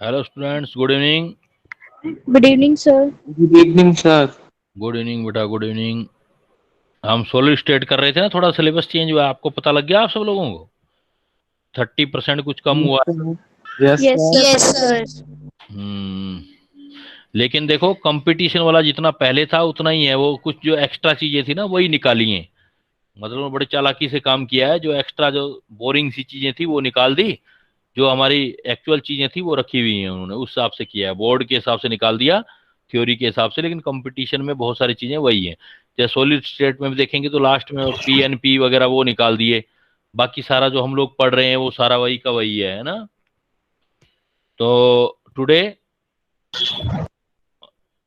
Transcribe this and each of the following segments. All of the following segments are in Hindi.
Hello students, good evening. Good evening sir. Good evening sir. Good evening बेटा, गुड इवनिंग। हम सॉलिड स्टेट कर रहे थे ना, थोड़ा सिलेबस चेंज हुआ, आपको पता लग गया आप सब लोगों को? 30% कुछ कम हुआ yes yes sir. Sir. Yes sir. है। लेकिन देखो, कंपटीशन वाला जितना पहले था उतना ही है। वो कुछ जो एक्स्ट्रा चीजें थी ना वही निकाली हैं। मतलब बड़े चालाकी से काम किया है। जो एक्स्ट्रा, जो बोरिंग सी चीजें थी वो निकाल दी। जो हमारी एक्चुअल चीजें थी वो रखी हुई हैं, उन्होंने उस हिसाब से किया है, बोर्ड के हिसाब से निकाल दिया, थ्योरी के हिसाब से। लेकिन कंपटीशन में बहुत सारी चीजें वही हैं। जैसे सॉलिड स्टेट में भी देखेंगे तो लास्ट में पीएनपी वगैरह वो निकाल दिए। बाकी सारा जो हम लोग पढ़ रहे हैं वो सारा वही का वही है ना। तो today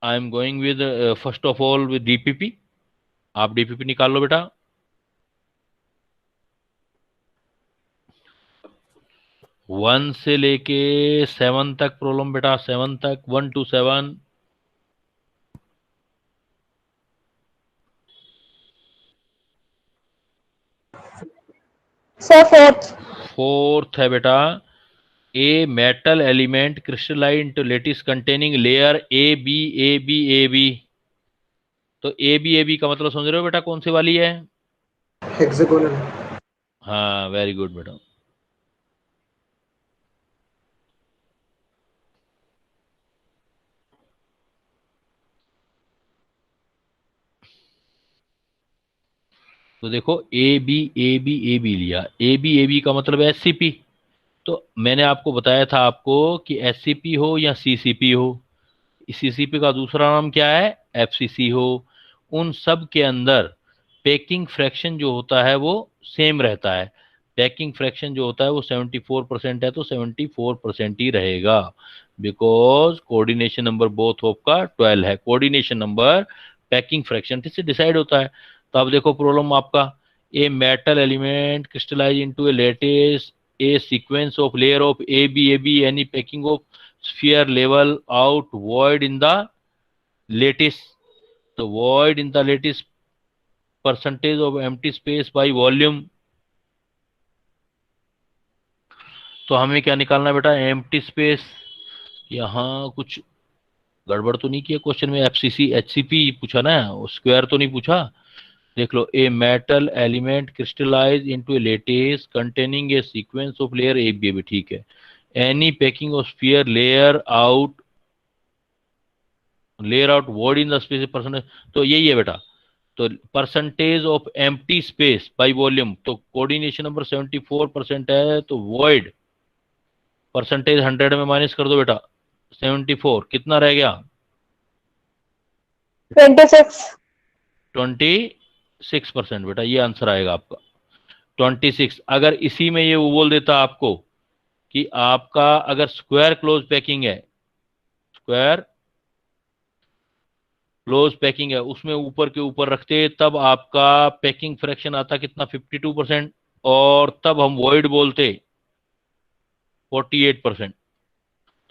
I am going with, first of all with DPP. आप डीपीपी निकाल लो बेटा। 1 से लेके 7 तक प्रॉब्लम बेटा, 7 तक, 1 to 7। Sir fourth. फोर्थ है बेटा, a metal element crystalline to lattice containing layer A B A B A B. तो ए बी का मतलब समझ रहे हो बेटा, कौन सी वाली है? हेक्सागोनल। हाँ, वेरी गुड बेटा। तो देखो, ए बी लिया, ए बी का मतलब एससीपी। तो मैंने आपको बताया था आपको कि एससीपी हो या सीसीपी हो, सीसीपी का दूसरा नाम क्या है? एफसीसी हो। उन सब के अंदर पैकिंग फ्रैक्शन जो होता है वो सेम रहता है। पैकिंग फ्रैक्शन जो होता है वो 74% है, तो 74% ही रहेगा। Because coordination number both of का 12 है। कोऑर्डिनेशन नंबर पैकिंग फ्रैक्शन से डिसाइड होता है। तो अब देखो प्रॉब्लम आपका, a metal element crystallise into a lattice a sequence of layer of AB any packing of sphere level out void in the lattice. The void in the lattice percentage of empty space by volume। तो हमें क्या निकालना है बेटा? Empty space. यहाँ कुछ गड़बड़ तो नहीं किया क्वेश्चन में? एफसीसी एचसीपी पूछा ना, स्क्वायर तो नहीं पूछा? देख लो, a metal element crystallise into a lattice containing a sequence of layer A B, ठीक है। Any packing of sphere layer out void in the space percentage. तो यही है बेटा। तो percentage of empty space by volume, तो कोऑर्डिनेशन नंबर 74% है, तो वॉइड परसेंटेज 100 में माइनस कर दो बेटा। 74 कितना रह गया? 26। 26% बेटा, ये आंसर आएगा आपका। 26। अगर इसी में ये वो बोल देता आपको कि आपका अगर स्क्वायर क्लोज पैकिंग है, स्क्वायर क्लोज पैकिंग है, उसमें ऊपर के ऊपर रखते, तब आपका पैकिंग फ्रैक्शन आता कितना? 52%। और तब हम वॉइड बोलते 48%।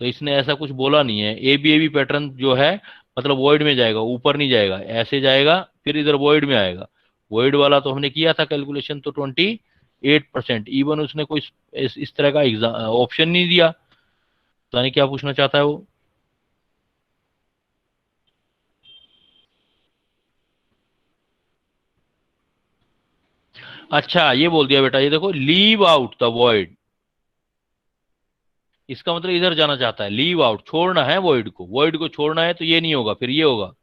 तो इसने ऐसा कुछ बोला नहीं है। ए बी पैटर्न जो है मतलब वॉइड में जाएगा, ऊपर नहीं जाएगा, ऐसे जाएगा फिर इधर वॉइड में आएगा। वॉइड वाला तो हमने किया था कैलकुलेशन, तो 28%। इवन उसने कोई इस तरह का एग्जाम ऑप्शन नहीं दिया। पता नहीं क्या पूछना चाहता है वो। अच्छा, ये बोल दिया बेटा, ये देखो, लीव आउट द वॉइड। इसका मतलब इधर जाना चाहता है, लीव आउट, छोड़ना है वॉइड को। वॉइड को छोड़ना है तो ये नहीं होगा, फिर ये होगा,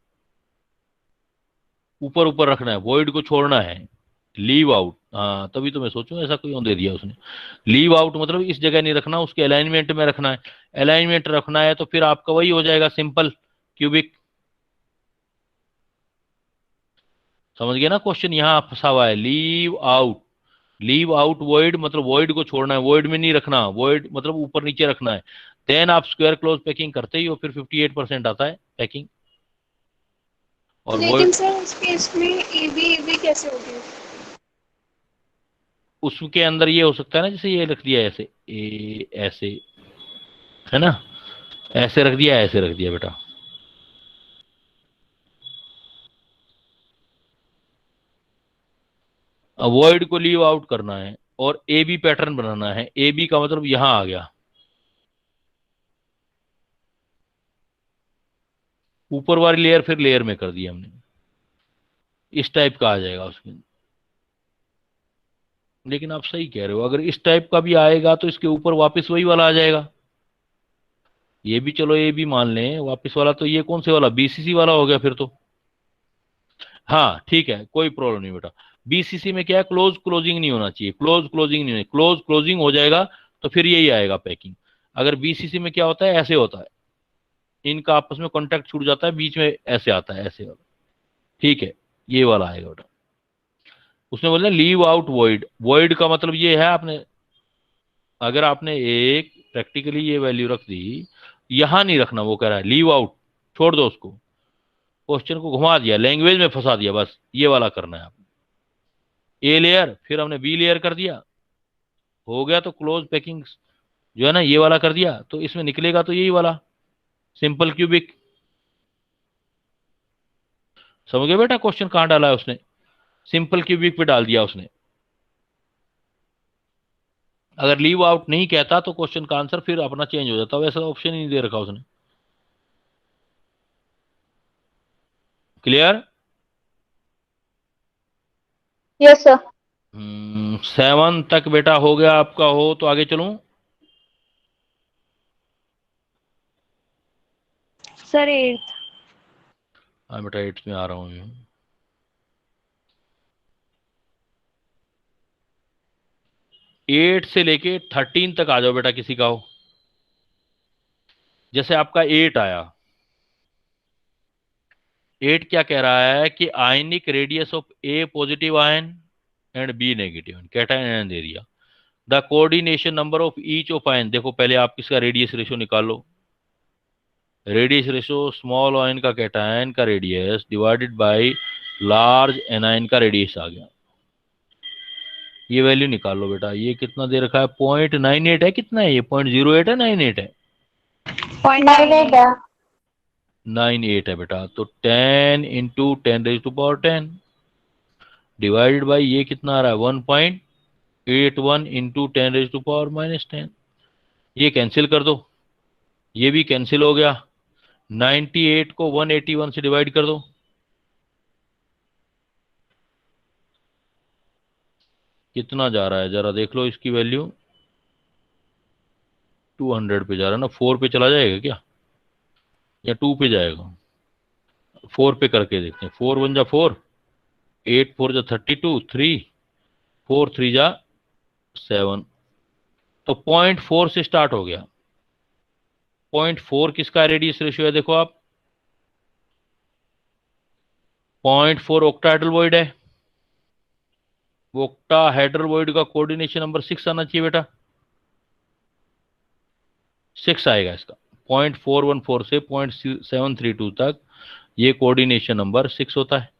ऊपर ऊपर रखना है, वॉइड को छोड़ना है। लीव आउट, हाँ, तभी तो मैं सोचूं ऐसा क्यों दे दिया उसने। लीव आउट मतलब इस जगह नहीं रखना, उसके अलाइनमेंट में रखना है। अलाइनमेंट रखना है तो फिर आपका वही हो जाएगा, सिंपल क्यूबिक। समझ गए ना क्वेश्चन? यहाँ फंसा हुआ है, leave out. Leave out void मतलब वॉइड को छोड़ना है, वॉइड में नहीं रखना। वॉइड मतलब ऊपर नीचे रखना है। देन आप स्क्वायर क्लोज पैकिंग करते ही हो, फिर 58% आता है पैकिंग। और वॉइड लेकिन सर उस केस में ए बी कैसे होगी? उसके अंदर ये हो सकता है ना, जैसे ये रख दिया ऐसे, ए ऐसे, है ना, ऐसे रख दिया, ऐसे रख दिया बेटा। अवॉइड को लीव आउट करना है और ए बी पैटर्न बनाना है। ए बी का मतलब यहां आ गया, ऊपर वाली लेयर फिर लेयर में कर दिया हमने, इस टाइप का आ जाएगा उसमें। लेकिन आप सही कह रहे हो, अगर इस टाइप का भी आएगा तो इसके ऊपर वापस वही वाला आ जाएगा। ये भी चलो, ये भी मान लें वापस वाला, तो ये कौन से वाला, बीसीसी वाला हो गया फिर तो। हाँ ठीक है, कोई प्रॉब्लम नहीं बेटा। बीसीसी में क्या है, क्लोज क्लोजिंग नहीं होना चाहिए, क्लोज क्लोजिंग नहीं, क्लोज क्लोजिंग हो जाएगा तो फिर यही आएगा पैकिंग। अगर बीसीसी में क्या होता है, ऐसे होता है, इनका आपस में कांटेक्ट छूट जाता है, बीच में ऐसे आता है, ऐसे वाला। ठीक है, ये वाला आएगा बेटा। उसने बोला लीव आउट वॉइड, वॉइड का मतलब ये है, आपने अगर आपने एक प्रैक्टिकली ये वैल्यू रख दी, यहां नहीं रखना, वो कह रहा है लीव आउट, छोड़ दो उसको, क्वेश्चन को घुमा दिया, लैंग्वेज में फंसा दिया, बस ये वाला करना है आपने। ए लेयर, फिर हमने बी लेयर कर दिया, हो गया, तो क्लोज पैकिंग जो है ना, ये वाला कर दिया, तो इसमें निकलेगा तो यही वाला सिंपल क्यूबिक। समझ गए बेटा क्वेश्चन कहां डाला है उसने, सिंपल क्यूबिक पे डाल दिया उसने। अगर लीव आउट नहीं कहता तो क्वेश्चन का आंसर फिर अपना चेंज हो जाता, वैसा ऑप्शन ही नहीं दे रखा उसने। क्लियर? Yes sir. 7 तक बेटा हो गया आपका, हो तो आगे चलूं? Sir 8th। हाँ बेटा 8 में आ रहा हूं। 8 से लेके 13 तक आ जाओ बेटा, किसी का हो। जैसे आपका 8 आया, 8 क्या कह रहा है कि ionic radius of A positive ion and B negative cation ion दे दिया। The coordination number of each of ion, देखो पहले आप इसका रेडियस रेशियो निकालो। रेडियस रेशियो स्मॉल आयन का कैटायन का radius divided by large anion का रेडियस आ गया। ये वैल्यू निकाल लो बेटा, ये कितना दे रखा है, 0.98 है, कितना है ये, 0.08 है, 98 है, 0.98 है। 98 है बेटा। तो 10 इंटू 10⁻10 डिवाइडेड बाई ये कितना आ रहा है, 1.81 इंटू 10⁻−10। ये कैंसिल कर दो, ये भी कैंसिल हो गया। 98 को 181 से डिवाइड कर दो, कितना जा रहा है जरा देख लो, इसकी वैल्यू 200 पे जा रहा है ना, 4 पे चला जाएगा क्या, या 2 पे जाएगा? 4 पे करके देखते हैं, 4 1 जा 4, 8 4 जा 32, 3 4 3 जा 7, तो 0.4 से स्टार्ट हो गया। 0.4 किसका रेडियस रेशियो है, देखो आप, 0.4 ऑक्टाहेड्रल वॉइड है, वो ऑक्टाहेड्रल वॉइड का कोऑर्डिनेशन नंबर 6 आना चाहिए बेटा, 6 आएगा इसका। 0.414 से 0.732 तक ये कोऑर्डिनेशन नंबर 6 होता है,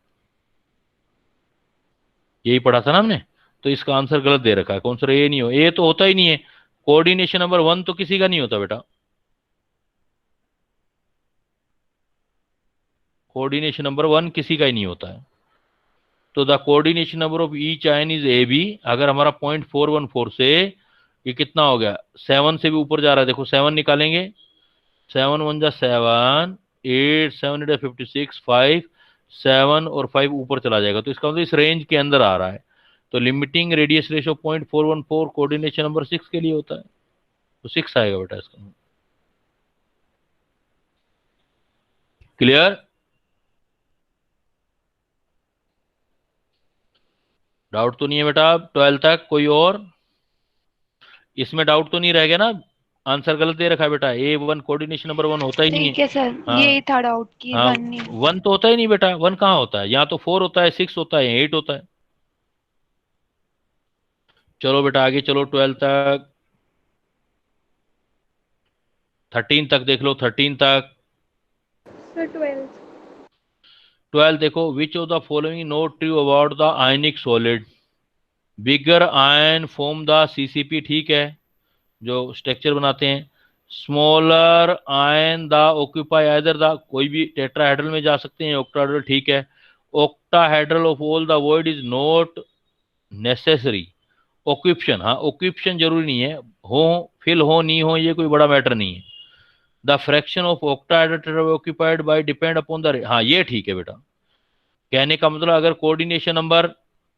यही पढ़ा था ना हमने। तो इसका आंसर गलत दे रखा है, कौन सा, ए नहीं हो, ए तो होता ही नहीं है, कोऑर्डिनेशन नंबर 1 तो किसी का नहीं होता बेटा, कोऑर्डिनेशन नंबर 1 किसी का ही नहीं होता है। तो the coordination number of each ion is A B. अगर हमारा 0.414 से ये कितना हो गया, 7 से भी ऊपर जा रहा है, देखो 7 निकालेंगे, 7 1 जा 7, 8 7 8 56, 5 7 और 5 ऊपर चला जाएगा, तो इसका मतलब इस रेंज के अंदर आ रहा है। तो limiting radius ratio 0.414 coordination number 6 के लिए होता है, तो 6 आएगा बेटा इसका। क्लियर? डाउट तो नहीं है बेटा? 12 तक कोई और, इसमें डाउट तो नहीं रह गया ना? आंसर गलत दे रखा है बेटा, A1 कोऑर्डिनेशन नंबर 1 होता ही नहीं है। ठीक है सर, हाँ यही था डाउट कि हाँ, 1 नहीं। 1 तो होता ही नहीं बेटा, 1 कहाँ होता है, यहाँ तो 4 होता है, 6 होता है, 8 होता है। चलो बेटा आगे चलो, 12 तक, 13 तक देख लो, 13 तक। Sir 12th। 12 देखो, which of the following not true about the ionic solid, bigger ion form the CCP, ठीक है, जो स्ट्रक्चर बनाते हैं। Smaller ion the occupy either the, कोई भी टेट्राहेड्रल में जा सकते हैं, ऑक्टाहेड्रल, ठीक है। Octahedral of all the void is not necessary. Occupation, हाँ ऑक्यूपेशन जरूरी नहीं है, हो फिल हो नहीं हो ये कोई बड़ा मैटर नहीं है। The fraction of octahedral occupied by depend upon the, हाँ ये ठीक है बेटा। कहने का मतलब अगर कोऑर्डिनेशन नंबर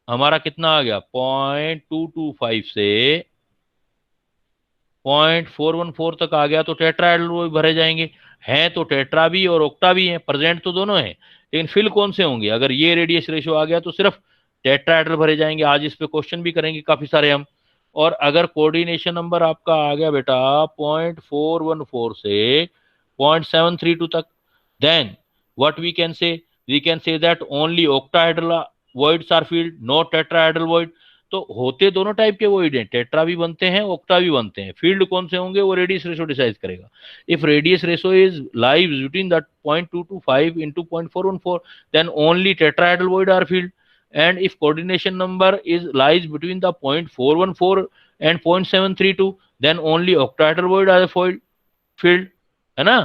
हमारा कितना आ गया 0.225 से 0.414 तक आ गया तो टेट्राहेड्रल भरे जाएंगे। हैं तो टेट्रा भी और ऑक्टा भी है, प्रेजेंट तो दोनों है, लेकिन फिल कौन से होंगे? अगर ये रेडियस रेशो आ गया तो सिर्फ टेट्राहेड्रल भरे जाएंगे। आज इस पे क्वेश्चन भी करेंगे काफी सारे हम। और अगर कोऑर्डिनेशन नंबर आपका आ गया बेटा 0.414 से 0.732 तक, then what we can say that only octahedral voids are filled, not tetrahedral void. तो होते दोनों टाइप के वॉइड हैं, टेट्रा भी बनते हैं, ऑक्टा भी बनते हैं। फील्ड कौन से होंगे वो रेडियस रेशो डिसाइड करेगा। If radius ratio is live between that 0.225 into 0.414, then only tetrahedral void are filled. And if coordination number is lies between the 0.414 and 0.732, then only octahedral void are filled, है ना?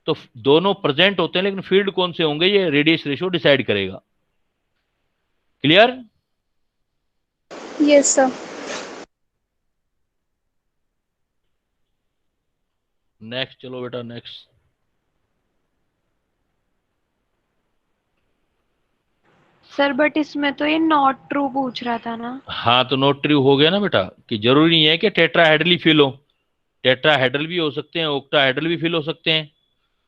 तो दोनों प्रेजेंट होते हैं, लेकिन फील्ड कौन से होंगे ये रेडियस रेशो डिसाइड करेगा। क्लियर? Yes, sir. नेक्स्ट चलो बेटा, नेक्स्ट। सर बट इसमें तो ये नॉट ट्रू पूछ रहा था ना। हाँ तो नोट ट्रू हो गया ना बेटा, कि जरूरी नहीं है कि टेट्राहेड्रल ही फिल हो, टेट्राहेड्रल भी हो सकते हैं, ऑक्टाहेड्रल भी फिल हो सकते हैं।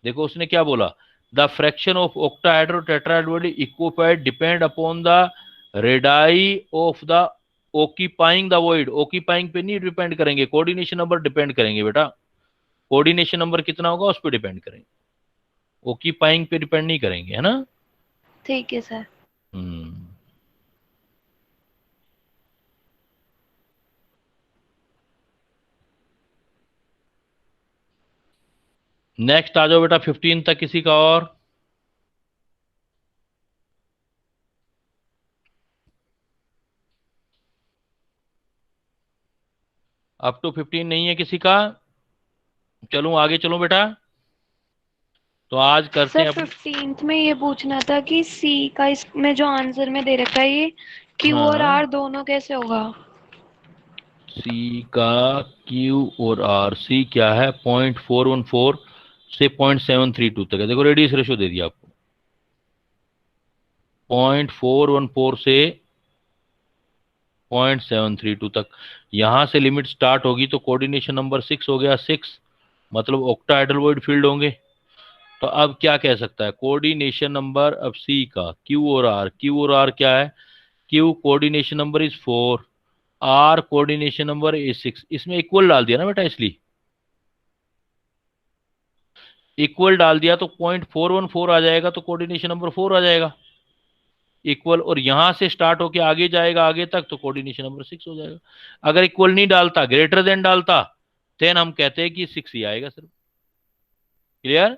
देखो उसने क्या बोला, the fraction of octahedral tetrahedral equipped depend upon the radii of the occupying the void. Occupying पे नहीं डिपेंड करेंगे, कोऑर्डिनेशन नंबर डिपेंड करेंगे बेटा। कोऑर्डिनेशन नंबर कितना होगा उस पर डिपेंड करेंगे, ऑक्यूपाइंग पे डिपेंड नहीं करेंगे, है ना? ठीक है सर। नेक्स्ट आ जाओ बेटा 15 तक किसी का और। अप टू 15 नहीं है किसी का? चलूं आगे, चलूं बेटा? तो आज करते हैं सर 15th में ये पूछना था कि सी का इसमें जो आंसर में दे रखा है ये क्यू और हाँ, आर दोनों कैसे होगा? सी का क्यू और आर, सी क्या है 0.414 से 0.732 तक है। देखो रेडियस रेशो दे दिया आपको 0.414 से 0.732 तक। यहां से लिमिट स्टार्ट होगी तो कोऑर्डिनेशन नंबर 6 हो गया, 6 मतलब ऑक्टाहेड्रल वॉइड फील्ड होंगे। तो अब क्या कह सकता है कोऑर्डिनेशन नंबर अब सी का क्यू और आर, क्यू और आर क्या है? Q coordination number is 4, R coordination number is 6। इसमें इक्वल डाल दिया ना बेटा, इसलिए इक्वल डाल दिया तो 0.414 आ जाएगा, तो कोऑर्डिनेशन नंबर 4 आ जाएगा इक्वल। और यहां से स्टार्ट होके आगे जाएगा आगे तक तो कोऑर्डिनेशन नंबर 6 हो जाएगा। अगर इक्वल नहीं डालता, ग्रेटर देन डालता, देन हम कहते हैं कि 6 ही आएगा सिर्फ। क्लियर?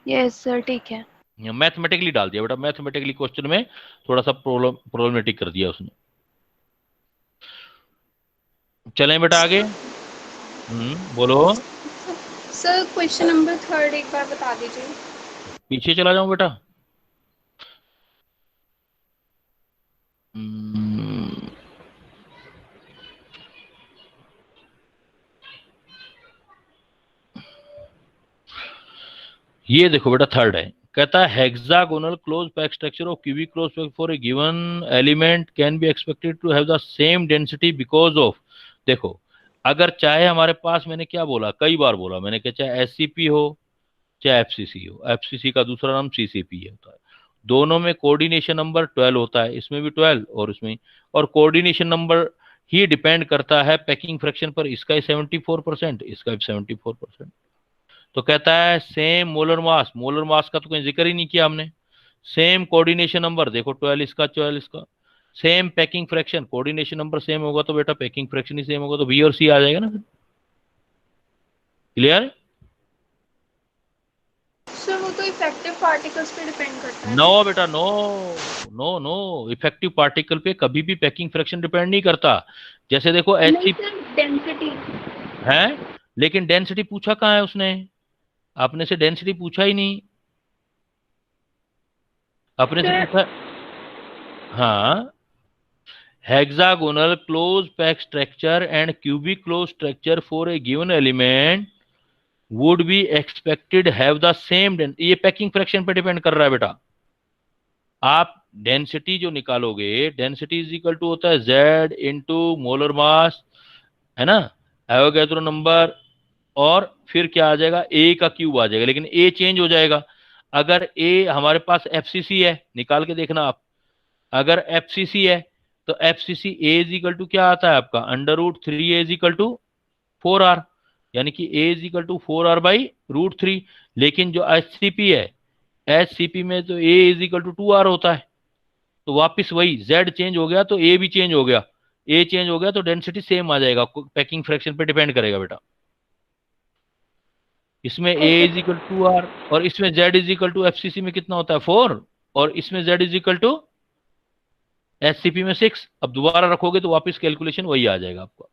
यस सर ठीक है। मैथमेटिकली डाल दिया बेटा, मैथमेटिकली क्वेश्चन में थोड़ा सा प्रॉब्लमेटिक कर दिया उसने। चलें बेटा आगे। बोलो। सर क्वेश्चन नंबर 3 एक बार बता दीजिए। पीछे चला जाऊं बेटा? हम्म, ये देखो बेटा थर्ड है, कहता है hexagonal close pack structure of cubic close pack for a given element can be expected to have the same density because of. देखो अगर चाहे हमारे पास, मैंने क्या बोला कई बार बोला मैंने कि चाहे एससीपी हो चाहे एफसीसी हो, एफसीसी का दूसरा नाम सीसीपी होता है, दोनों में कोऑर्डिनेशन नंबर 12 होता है, इसमें भी 12 और इसमें। और कोऑर्डिनेशन नंबर ही डिपेंड करता है पैकिंग फ्रैक्शन पर, इसका ही 74%, इसका भी 74%। तो कहता है सेम मोलर मास का तो कोई जिक्र ही नहीं किया हमने। सेम कोऑर्डिनेशन नंबर, देखो 12 इसका 12 इसका, same packing fraction, coordination number same होगा तो बेटा पैकिंग फ्रैक्शन ही सेम होगा, तो बी और सी आ जाएगा ना। क्लियर? सर वो तो इफेक्टिव पार्टिकल्स पे डिपेंड करता है। नो बेटा no, no no, effective particle पे कभी भी पैकिंग फ्रैक्शन डिपेंड नहीं करता। जैसे देखो नहीं एच सर, डेंसिटी है, लेकिन डेंसिटी पूछा कहाँ है उसने? आपने से डेंसिटी पूछा ही नहीं, आपने से पूछा। हाँ, hexagonal closed pack structure and cubic closed structure for a given element would be expected have the same, ये पैकिंग फ्रैक्शन पे डिपेंड कर रहा है बेटा। आप डेंसिटी जो निकालोगे, डेंसिटी इज इक्वल टू होता है Z इंटू मोलर मास, है ना, एवोगैड्रो नंबर, और फिर क्या आ जाएगा, ए का क्यूब आ जाएगा, लेकिन ए चेंज हो जाएगा। अगर ए हमारे पास एफसीसी है, निकाल के देखना आप, अगर एफसीसी है तो FCC A is equal to क्या आता है आपका, √3 ए इज इक्वल टू 4R, यानी कि a is equal to 4R by √3। लेकिन जो एचसीपी है, एचसीपी में तो ए इज इक्वल टू 2R होता है, तो वापिस वही जेड चेंज हो गया तो ए भी चेंज हो गया, ए चेंज हो गया तो डेंसिटी सेम आ जाएगा, पैकिंग फ्रैक्शन पे डिपेंड करेगा बेटा। इसमें A Okay. Is equal to R, और इसमें Z is equal to FCC में कितना होता है 4, और इसमें Z is equal to SCP में 6। अब दोबारा रखोगे तो वापस कैलकुलेशन वही आ जाएगा आपका,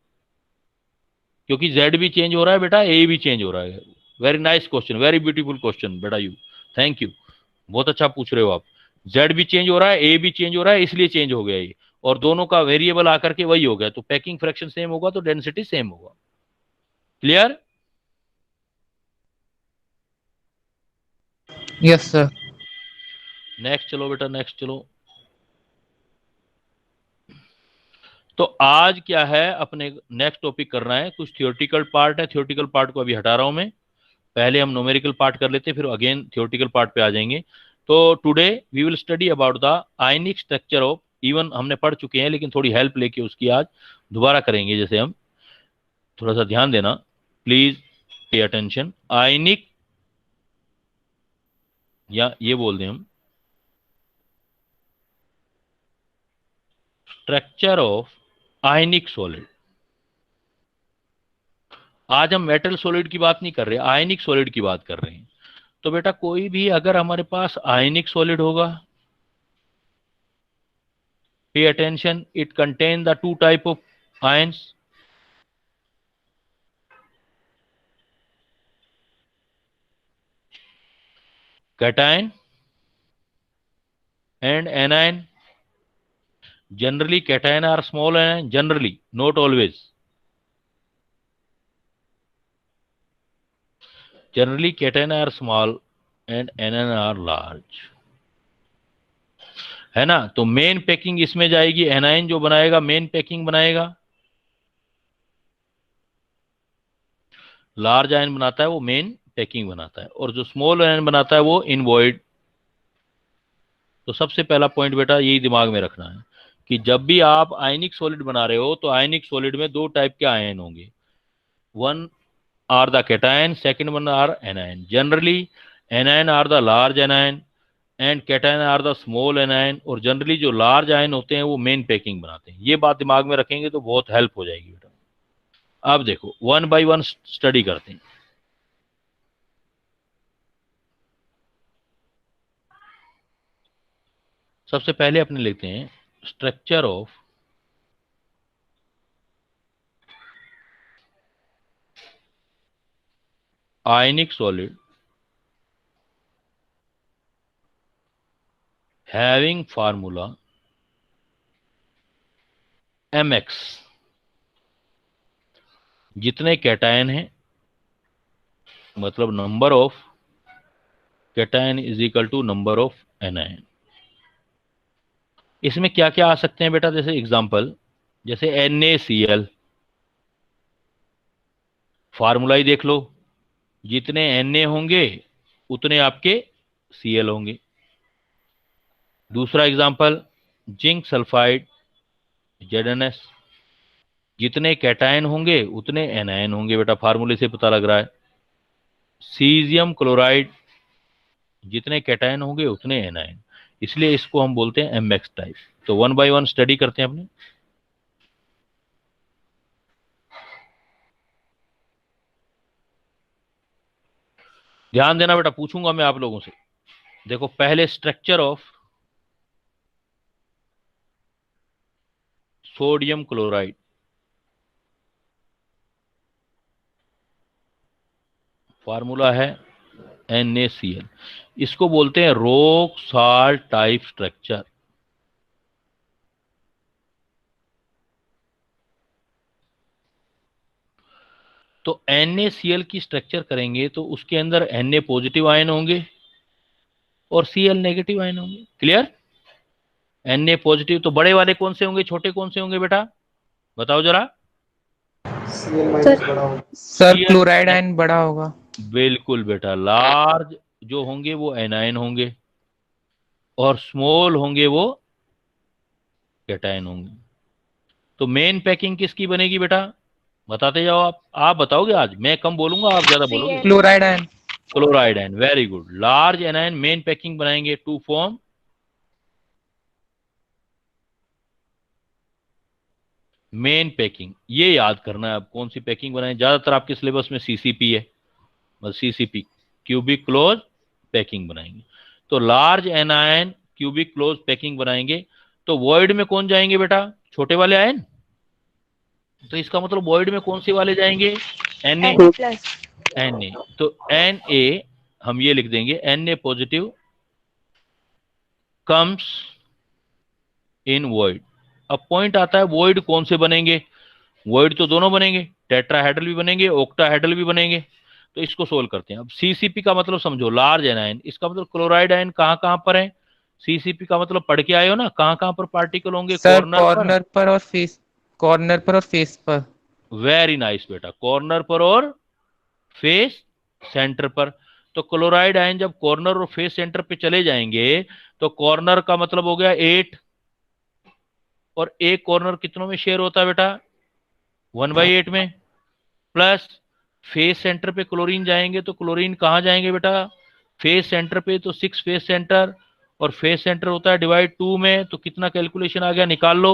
क्योंकि जेड भी चेंज हो रहा है बेटा, ए भी चेंज हो रहा है। Very nice question, very beautiful question बेटा, यू, थैंक यू, बहुत अच्छा पूछ रहे हो आप। जेड भी चेंज हो रहा है, ए भी चेंज हो रहा है, इसलिए चेंज हो गया ये, और दोनों का वेरिएबल आकर के वही हो गया, तो पैकिंग फ्रैक्शन सेम होगा तो डेंसिटी सेम होगा। क्लियर? Yes, sir. नेक्स्ट चलो बेटा, नेक्स्ट चलो। तो आज क्या है, अपने नेक्स्ट टॉपिक करना है, कुछ थियोरेटिकल पार्ट है, थियोरेटिकल पार्ट को अभी हटा रहा हूं मैं, पहले हम न्यूमेरिकल पार्ट कर लेते हैं, फिर अगेन थियोरेटिकल पार्ट पे आ जाएंगे। तो today we will study about the ionic structure of, even हमने पढ़ चुके हैं लेकिन थोड़ी हेल्प लेके उसकी आज दोबारा करेंगे। जैसे हम, थोड़ा सा ध्यान देना प्लीज, पे अटेंशन। आयनिक, या ये बोल दें हम, स्ट्रक्चर ऑफ आयनिक सॉलिड। आज हम मेटल सॉलिड की बात नहीं कर रहे, आयनिक सॉलिड की बात कर रहे हैं। तो बेटा कोई भी अगर हमारे पास आयनिक सॉलिड होगा, pay attention, it contain the two type of ions, cation and anion. Generally cation are small anion, generally, not always. Generally cation are small and anion are large, है ना। तो मेन पैकिंग इसमें जाएगी, एनाइन जो बनाएगा मेन पैकिंग बनाएगा, लार्ज आयन बनाता है वो मेन पैकिंग बनाता है, और जो स्मॉल आयन बनाता है वो इनवॉइड। तो सबसे पहला पॉइंट बेटा यही दिमाग में रखना है कि जब भी आप आयनिक सॉलिड बना रहे हो तो आयनिक सॉलिड में दो टाइप के आयन होंगे, one are the cation, second one are anion. Generally anion are the large anion and cation are the small anion, और जनरली जो लार्ज आयन होते हैं वो मेन पैकिंग बनाते हैं। ये बात दिमाग में रखेंगे तो बहुत हेल्प हो जाएगी बेटा। अब देखो वन बाय वन स्टडी करते हैं। सबसे पहले अपने लेते हैं structure of ionic solid having formula mx। जितने कैटायन हैं, मतलब number of cation is equal to number of anion. इसमें क्या क्या आ सकते हैं बेटा, जैसे एग्जांपल, जैसे NaCl, फार्मूला ही देख लो, जितने Na होंगे उतने आपके Cl होंगे। दूसरा एग्जांपल, जिंक सल्फाइड ZnS, जितने कैटायन होंगे उतने एनायन होंगे बेटा, फार्मूले से पता लग रहा है। सीजियम क्लोराइड, जितने कैटायन होंगे उतने एनायन, इसलिए इसको हम बोलते हैं MX टाइप। तो वन बाय वन स्टडी करते हैं अपने। ध्यान देना बेटा, पूछूंगा मैं आप लोगों से। देखो पहले structure of sodium chloride, formula है NaCl, इसको बोलते हैं रॉक साल्ट टाइप स्ट्रक्चर। तो NaCl की स्ट्रक्चर करेंगे तो उसके अंदर Na पॉजिटिव आयन होंगे और Cl नेगेटिव आयन होंगे। क्लियर? Na पॉजिटिव, तो बड़े वाले कौन से होंगे, छोटे कौन से होंगे बेटा, बताओ जरा। Cl माइनस बड़ा होगा। सर Cl क्लोराइड आयन बड़ा होगा। बिल्कुल बेटा, लार्ज जो होंगे वो एनायन होंगे और स्मॉल होंगे वो कैटायन होंगे। तो मेन पैकिंग किसकी बनेगी बेटा, बताते जाओ। आप बताओगे, आज मैं कम बोलूंगा, आप ज्यादा बोलोगे। Chloride ion. Chloride ion, very good. Large anion main packing बनाएंगे टू फॉर्म मेन पैकिंग। ये याद करना है आप कौन सी पैकिंग बनाए, ज्यादातर आपके सिलेबस में CCP है, बस CCP क्यूबिक क्लोज पैकिंग बनाएंगे। तो large anion cubic close packing बनाएंगे। तो वॉइड में कौन जाएंगे बेटा, छोटे वाले आयन। तो इसका मतलब वॉइड में कौन से वाले जाएंगे, Na Na। तो Na हम ये लिख देंगे, Na positive comes in void. अब पॉइंट आता है वॉइड कौन से बनेंगे। वॉइड तो दोनों बनेंगे, टेट्राहेड्रल भी बनेंगे, ऑक्टाहेड्रल भी बनेंगे। तो इसको सोल्व करते हैं। अब CCP का मतलब समझो, लार्ज एनायन, इसका मतलब क्लोराइड आयन कहां कहां पर है। CCP का मतलब पढ़ के आए हो ना, कहां कहां पर पार्टिकल होंगे, सर कॉर्नर पर। कॉर्नर पर और फेस पर। वेरी नाइस बेटा, कॉर्नर पर और फेस सेंटर पर। तो क्लोराइड आयन जब कॉर्नर और फेस सेंटर पे चले जाएंगे तो कॉर्नर का मतलब हो गया 8, और एक कॉर्नर कितनों में शेयर होता है बेटा, 1/8 में। प्लस फेस सेंटर पे क्लोरीन जाएंगे तो क्लोरीन कहां जाएंगे बेटा, फेस सेंटर पे। तो 6 फेस सेंटर, और फेस सेंटर होता है डिवाइड 2 में। तो कितना कैलकुलेशन आ गया, निकाल लो।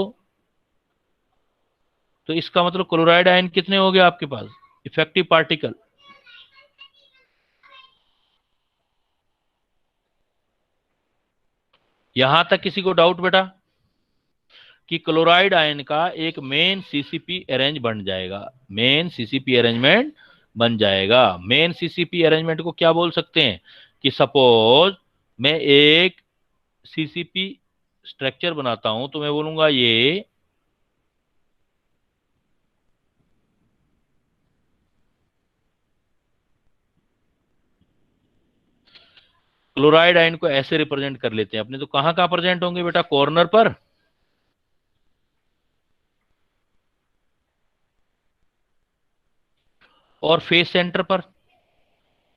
तो इसका मतलब क्लोराइड आयन कितने हो गए आपके पास, इफेक्टिव पार्टिकल। यहां तक किसी को डाउट बेटा, कि क्लोराइड आयन का एक मेन CCP अरेंज बन जाएगा, मेन CCP अरेंजमेंट बन जाएगा। मेन CCP अरेंजमेंट को क्या बोल सकते हैं, कि सपोज मैं एक CCP स्ट्रक्चर बनाता हूं तो मैं बोलूंगा ये क्लोराइड आयन को ऐसे रिप्रेजेंट कर लेते हैं अपने। तो कहां कहां प्रेजेंट होंगे बेटा, कॉर्नर पर और फेस सेंटर पर,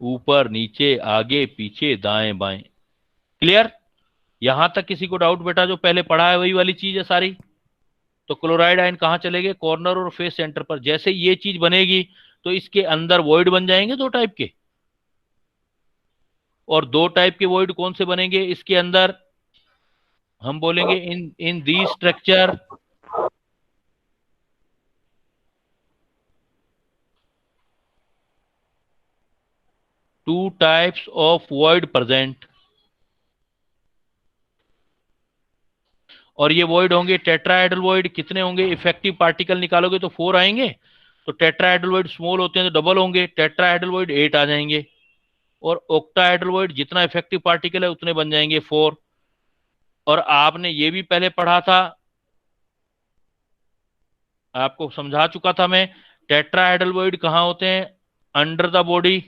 ऊपर नीचे आगे पीछे दाएं बाएं। क्लियर? यहां तक किसी को डाउट बेटा, जो पहले पढ़ा है वही वाली चीज है सारी। तो क्लोराइड आयन कहां चले गए, कॉर्नर और फेस सेंटर पर। जैसे ये चीज बनेगी तो इसके अंदर वॉइड बन जाएंगे 2 टाइप के। और 2 टाइप के वॉइड कौन से बनेंगे इसके अंदर, हम बोलेंगे in in the structure two types of void present. और ये वॉइड होंगे टेट्राहेड्रल वॉइड। कितने होंगे, इफेक्टिव पार्टिकल निकालोगे तो 4 आएंगे। तो टेट्राहेड्रल वॉइड स्मॉल होते हैं तो डबल होंगे, टेट्राहेड्रल वॉइड 8 आ जाएंगे। और ऑक्टाहेड्रल वॉइड जितना इफेक्टिव पार्टिकल है उतने बन जाएंगे 4। और आपने ये भी पहले पढ़ा था, आपको समझा चुका था मैं, टेट्राहेड्रल वॉइड कहां होते हैं, अंडर द बॉडी।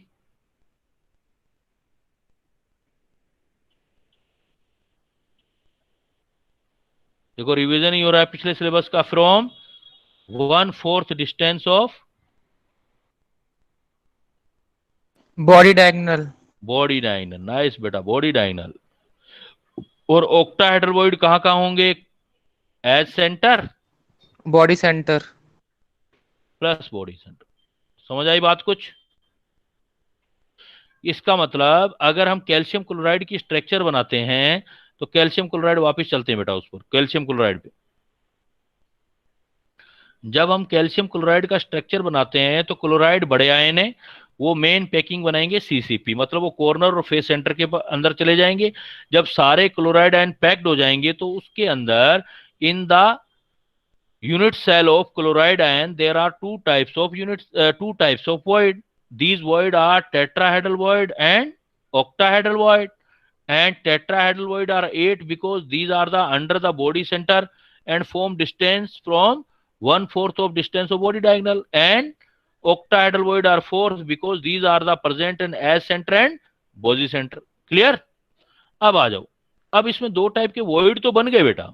देखो रिवीजन ही हो रहा है पिछले सिलेबस का। From 1/4 distance of body diagonal. Body diagonal, nice बेटा, बॉडी डायगोनल। और ऑक्टाहेड्रल वॉइड कहां कहां होंगे, edge centre body centre. Plus body centre. समझ आई बात कुछ? इसका मतलब अगर हम कैल्शियम क्लोराइड की स्ट्रक्चर बनाते हैं तो कैल्शियम क्लोराइड, वापस चलते हैं बेटा उस पर, कैल्शियम क्लोराइड पे। जब हम कैल्शियम क्लोराइड का स्ट्रक्चर बनाते हैं तो क्लोराइड बड़े आयन है, वो मेन पैकिंग बनाएंगे CCP, मतलब वो कॉर्नर और फेस सेंटर के अंदर चले जाएंगे। जब सारे क्लोराइड आयन पैक्ड हो जाएंगे तो उसके अंदर in the unit cell of chloride ion there are two types of void. These void are tetrahedral void and octahedral void. And tetrahedral void are 8 because these are the under the body center and form distance from 1/4 of distance of body diagonal. And octahedral void are 4 because these are the present in as center and Bose center. Clear? अब आ जाओ, अब इसमें दो टाइप के वॉइड तो बन गए बेटा,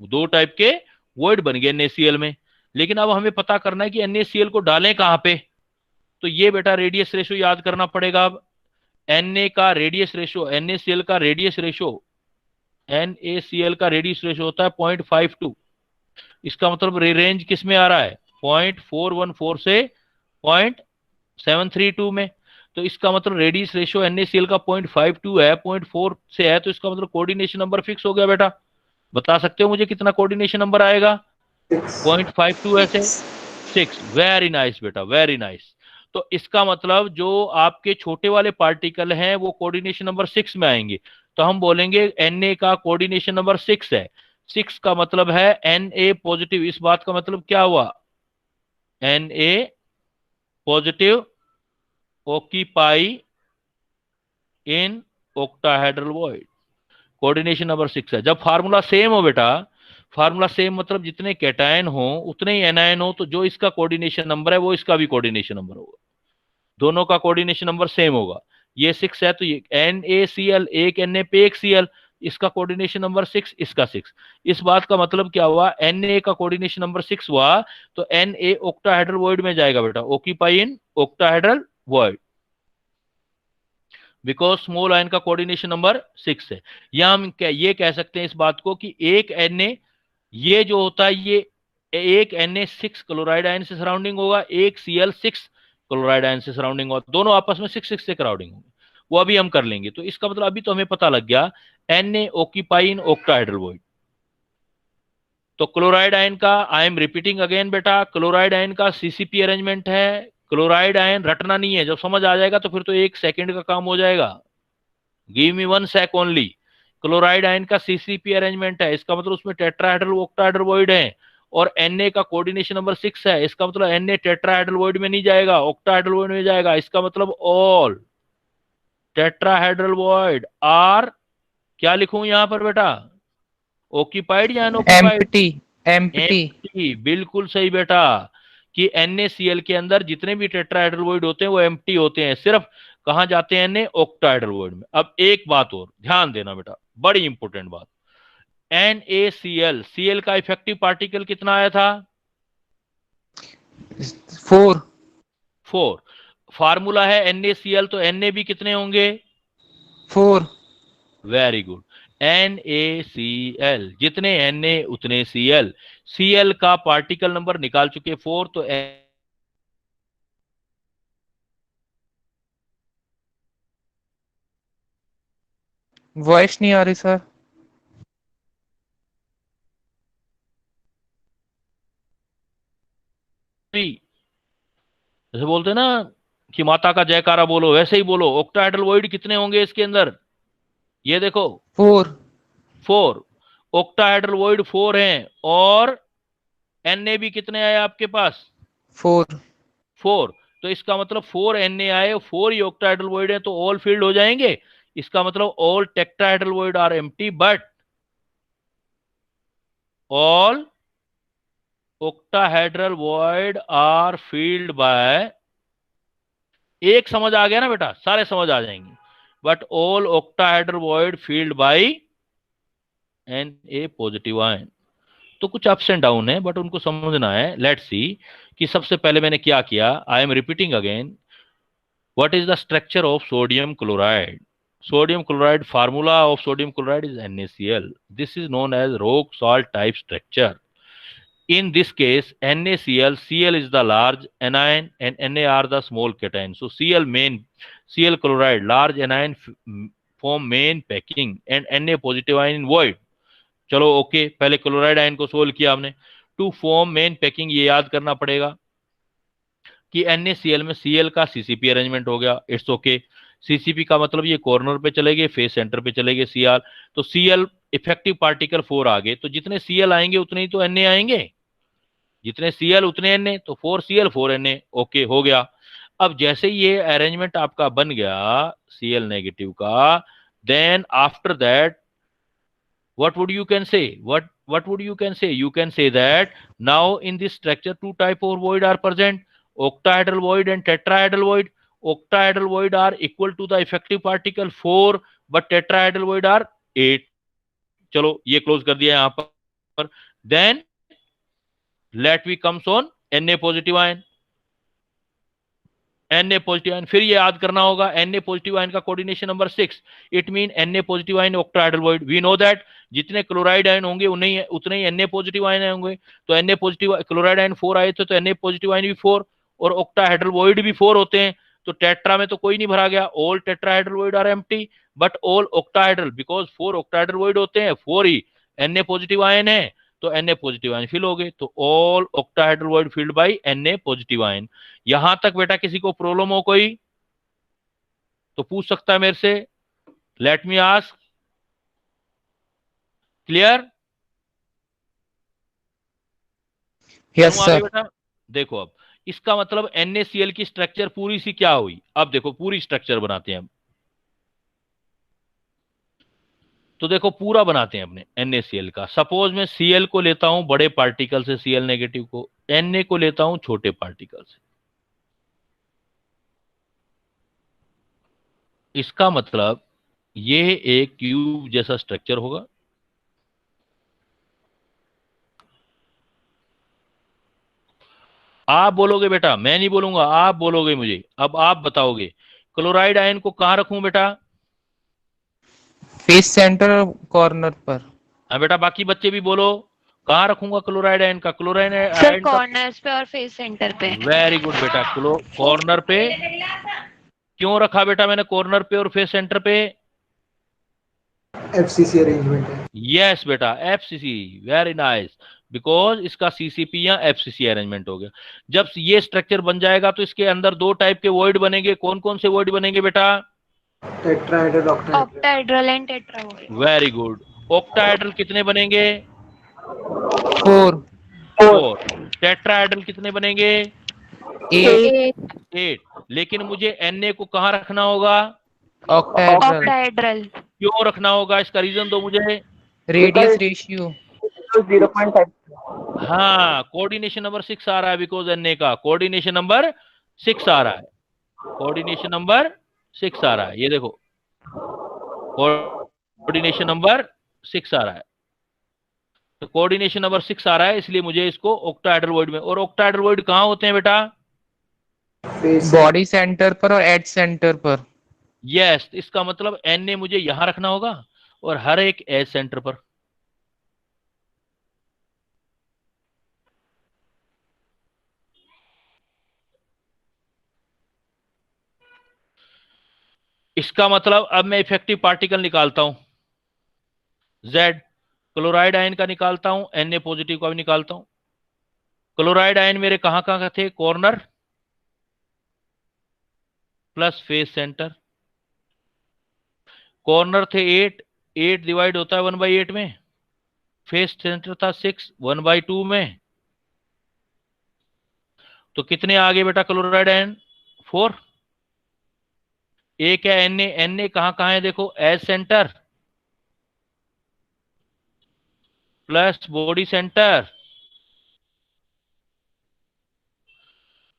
दो टाइप के वॉइड बन गए NaCl में, लेकिन अब हमें पता करना है कि NaCl को डालें कहां पे। तो ये बेटा रेडियस रेशो याद करना पड़ेगा। अब Na का रेडियस रेशो, NaCl का रेडियस रेशो, NaCl का रेडियस रेशो होता है 0.52। इसका मतलब रेंज किस में आ रहा है, 0.414 से 0.732 में। तो इसका मतलब रेडियस रेशो NaCl का 0.52 है, 0.4 से है, तो इसका मतलब कोऑर्डिनेशन नंबर फिक्स हो गया बेटा। बता सकते हो मुझे कितना कोऑर्डिनेशन नंबर आएगा? 0.52 है से 6। वेरी नाइस बेटा, वेरी नाइस। तो इसका मतलब जो आपके छोटे वाले पार्टिकल हैं वो कोऑर्डिनेशन नंबर 6 में आएंगे। तो हम बोलेंगे Na का कोऑर्डिनेशन नंबर 6 है। 6 का मतलब है Na पॉजिटिव। इस बात का मतलब क्या हुआ, Na positive occupy in octahedral void, coordination number 6 है। जब फार्मूला सेम हो बेटा, फार्मूला सेम मतलब जितने कैटायन हो उतने ही एनायन हो, तो जो इसका कोऑर्डिनेशन नंबर है वो इसका भी कोऑर्डिनेशन नंबर होगा, दोनों का कोऑर्डिनेशन नंबर सेम होगा। ये 6 है तो ये NaCl, एक Na पे एक Cl, इसका कोऑर्डिनेशन नंबर 6, इसका 6। इस बात का मतलब क्या हुआ, Na का कोऑर्डिनेशन नंबर 6 हुआ तो Na ऑक्टाहेड्रल वॉइड में जाएगा बेटा, occupy in octahedral void, because small ion का कोऑर्डिनेशन नंबर 6 है। या हम ये कह सकते हैं इस बात को कि एक Na, ये जो होता है ये एक Na 6 क्लोराइड आयन से सराउंडिंग होगा, एक Cl 6 क्लोराइड आयन से सराउंडिंग होगा, दोनों आपस में 6 6 से सराउंडिंग होंगे, वो अभी हम कर लेंगे। तो इसका मतलब अभी तो हमें पता लग गया Na occupy in octahedral void. तो क्लोराइड आयन का, आई एम रिपीटिंग अगेन बेटा, क्लोराइड आयन का CCP अरेंजमेंट है। क्लोराइड आयन रटना नहीं है, जब समझ आ जाएगा तो फिर तो 1 सेकंड का काम हो जाएगा। गिव मी 1 सेक ओनली। क्लोराइड आयन का CCP अरेंजमेंट है, इसका मतलब उसमें टेट्राहेड्रल ऑक्टाहेड्रल वॉइड है, और Na का कोऑर्डिनेशन नंबर 6 है, इसका मतलब Na टेट्राहेड्रल वॉइड में नहीं जाएगा, ऑक्टाहेड्रल वॉइड में जाएगा। इसका मतलब ऑल टेट्राहेड्रल वॉइड आर, क्या लिखूं यहां पर बेटा, ऑक्यूपाइड या अनऑक्यूपाइड? Empty, empty. एम्प्टी, बिल्कुल सही बेटा, कि NaCl के अंदर जितने भी टेट्राहेड्रल वॉइड होते हैं वो एम्प्टी होते हैं, सिर्फ कहां जाते हैं Na ऑक्टाहेड्रल वॉइड में। अब एक बात और ध्यान देना बेटा, बड़ी इंपॉर्टेंट बात, NaCl, Cl का इफेक्टिव पार्टिकल कितना आया था? 4। 4। फार्मूला है NaCl, तो Na भी कितने होंगे? 4। वेरी गुड, NaCl, जितने Na उतने Cl। Cl का पार्टिकल नंबर निकाल चुके 4, तो वॉइस नहीं आ रही सर। जैसे बोलते हैं ना कि माता का जयकारा बोलो, वैसे ही बोलो। ऑक्टाहेड्रल वॉइड कितने होंगे इसके अंदर, ये देखो 4। 4, ऑक्टाहेड्रल वॉइड 4 हैं, और Na भी कितने आए आपके पास? 4। 4। तो इसका मतलब 4 Na आए, 4 ही ऑक्टाहेड्रल वॉइड है, तो ऑल फील्ड हो जाएंगे। इसका मतलब all tetrahedral void are empty, but all octahedral void are filled by, एक समझ आ गया ना बेटा, सारे समझ आ जाएंगे, but all octahedral void filled by Na positive ion. तो कुछ अप्स एंड डाउन है, बट उनको समझना है। लेट्स सी कि सबसे पहले मैंने क्या किया, I am repeating again, what is the structure of sodium chloride? Sodium chloride, formula of sodium chloride is NaCl. This is known as rock salt type structure. In this case, NaCl, Cl is the large anion and Na are the small cation. So Cl chloride, large anion form main packing and Na positive ion in void. चलो ओके, पहले क्लोराइड आयन को सोल्व किया हमने। टू फॉर्म मेन पैकिंग, ये याद करना पड़ेगा कि NaCl में Cl का CCP अरेंजमेंट हो गया, इट्स ओके। CCP का मतलब ये कॉर्नर पे चले गए, फेस सेंटर पे चले गए Cl, तो Cl इफेक्टिव पार्टिकल 4 आ गए, तो जितने Cl आएंगे उतने ही तो Na आएंगे, जितने Cl उतने Na, तो 4Cl 4Na, ओके हो गया। अब जैसे ये अरेंजमेंट आपका बन गया Cl नेगेटिव का, then after that what would you can say, what would you can say, you can say that now in this structure two type of void are present, octahedral void and tetrahedral void. Octahedral void are equal to the effective particle 4, but tetrahedral void are 8. चलो ये क्लोज कर दिया यहां पर. Then let we comes on Na positive ion. Na positive ion फिर ये याद करना होगा. Na पॉजिटिव आयन का coordination number 6. It mean Na positive ion octahedral void. We know that जितने क्लोराइड आयन होंगे उतने ही Na पॉजिटिव आयन होंगे. तो Na पॉजिटिव क्लोराइड आयन 4 आए थे, तो Na पॉजिटिव आयन भी 4 और ऑक्टाहेड्रल वॉइड भी 4 होते हैं. तो टेट्रा में तो कोई नहीं भरा गया. All tetrahedral void are empty, but all octahedral, because 4 octahedral void होते हैं, 4 ही Na पॉजिटिव आयन है, तो Na पॉजिटिव आयन फिल हो गए. तो all octahedral void filled by Na positive ion. यहां तक बेटा किसी को प्रॉब्लम हो कोई तो पूछ सकता है मेरे से. Let me ask. Clear? Yes sir. बेटा देखो अब इसका मतलब NaCl की स्ट्रक्चर पूरी सी क्या हुई. अब देखो पूरी स्ट्रक्चर बनाते हैं हम. तो देखो पूरा बनाते हैं अपने NaCl का. सपोज मैं Cl को लेता हूं बड़े पार्टिकल से, Cl नेगेटिव को. Na को लेता हूं छोटे पार्टिकल से. इसका मतलब ये एक क्यूब जैसा स्ट्रक्चर होगा. आप बोलोगे बेटा, मैं नहीं बोलूंगा, आप बोलोगे मुझे. अब आप बताओगे क्लोराइड आयन को कहां रखूं बेटा? फेस सेंटर कॉर्नर पर. हाँ बेटा, बाकी बच्चे भी बोलो कहां रखूंगा क्लोराइड आयन का? क्लोराइड सर आयन का कॉर्नर्स पे और फेस सेंटर पे. वेरी गुड बेटा. कॉर्नर पे क्यों रखा बेटा मैंने कॉर्नर पे और फेस सेंटर पे? FCC अरेंजमेंट है. यस बेटा, FCC. Very nice. बिकॉज इसका CCP या FCC अरेंजमेंट हो गया. जब ये स्ट्रक्चर बन जाएगा तो इसके अंदर दो टाइप के वॉइड बनेंगे. कौन कौन से वॉइड बनेंगे बेटा? Tetrahedral, octahedral. Octahedral and tetra void. Very good. Octahedral कितने बनेंगे? 4. 4. टेट्राहेड्रल कितने बनेंगे? 8. 8. लेकिन मुझे Na को कहां रखना होगा? ऑक्टाहेड्रल. ऑक्टाहेड्रल. क्यों रखना होगा? इसका रीजन दो मुझे. Radius ratio 0.5. हाँ, कोऑर्डिनेशन नंबर 6 आ रहा है. बिकॉज Na का कोऑर्डिनेशन नंबर 6 आ रहा है. कोऑर्डिनेशन नंबर 6 आ रहा है. ये देखो कोऑर्डिनेशन नंबर 6 आ रहा है. तो कोऑर्डिनेशन नंबर 6 आ रहा है, इसलिए मुझे इसको ऑक्टाहेड्रल वॉइड में. और ऑक्टाहेड्रल वॉइड कहां होते हैं बेटा? बॉडी सेंटर पर और एज सेंटर पर. यस. इसका मतलब Na मुझे यहां रखना होगा और हर एक एज सेंटर पर. इसका मतलब अब मैं इफेक्टिव पार्टिकल निकालता हूं. Z क्लोराइड आयन का निकालता हूं, Na पॉजिटिव का भी निकालता हूं. क्लोराइड आयन मेरे कहां कहां थे? Corner plus face centre. Corner थे 8. 8 डिवाइड होता है 1/8 में. फेस सेंटर था 6, 1/2 में. तो कितने आ गए बेटा क्लोराइड आयन? 4. एक है Na कहां कहां है देखो? Edge centre plus body centre.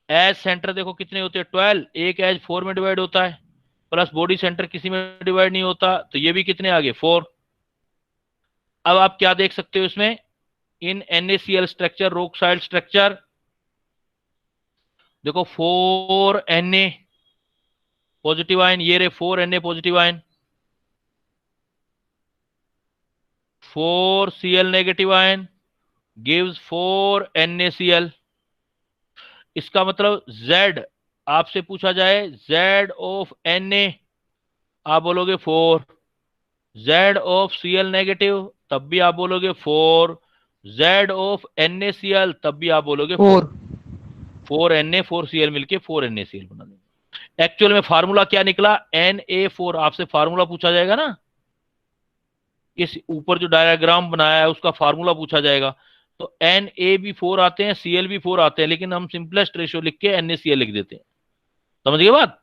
Edge centre देखो कितने होते हैं? 12. एक एज 4 में डिवाइड होता है, प्लस बॉडी सेंटर किसी में डिवाइड नहीं होता. तो ये भी कितने आ गए? 4. अब आप क्या देख सकते हो इसमें? इन NaCl स्ट्रक्चर, रोक साइड स्ट्रक्चर देखो 4 Na पॉजिटिव आयन. ये रे 4 Na positive ion, 4 Cl negative ion gives 4 NaCl. इसका मतलब Z आपसे पूछा जाए Z ऑफ Na, आप बोलोगे 4. Z ऑफ Cl नेगेटिव, तब भी आप बोलोगे 4. Z ऑफ NaCl, तब भी आप बोलोगे 4. 4 Na 4 Cl मिलके 4 NaCl बना देंगे. एक्चुअल में फार्मूला क्या निकला? Na4. आपसे फार्मूला पूछा जाएगा ना, इस ऊपर जो डायग्राम बनाया है उसका फार्मूला पूछा जाएगा. तो Na भी 4 आते हैं, Cl भी 4 आते हैं, लेकिन हम सिंपलेस्ट रेशियो लिख के NaCl लिख देते हैं. समझ गए बात?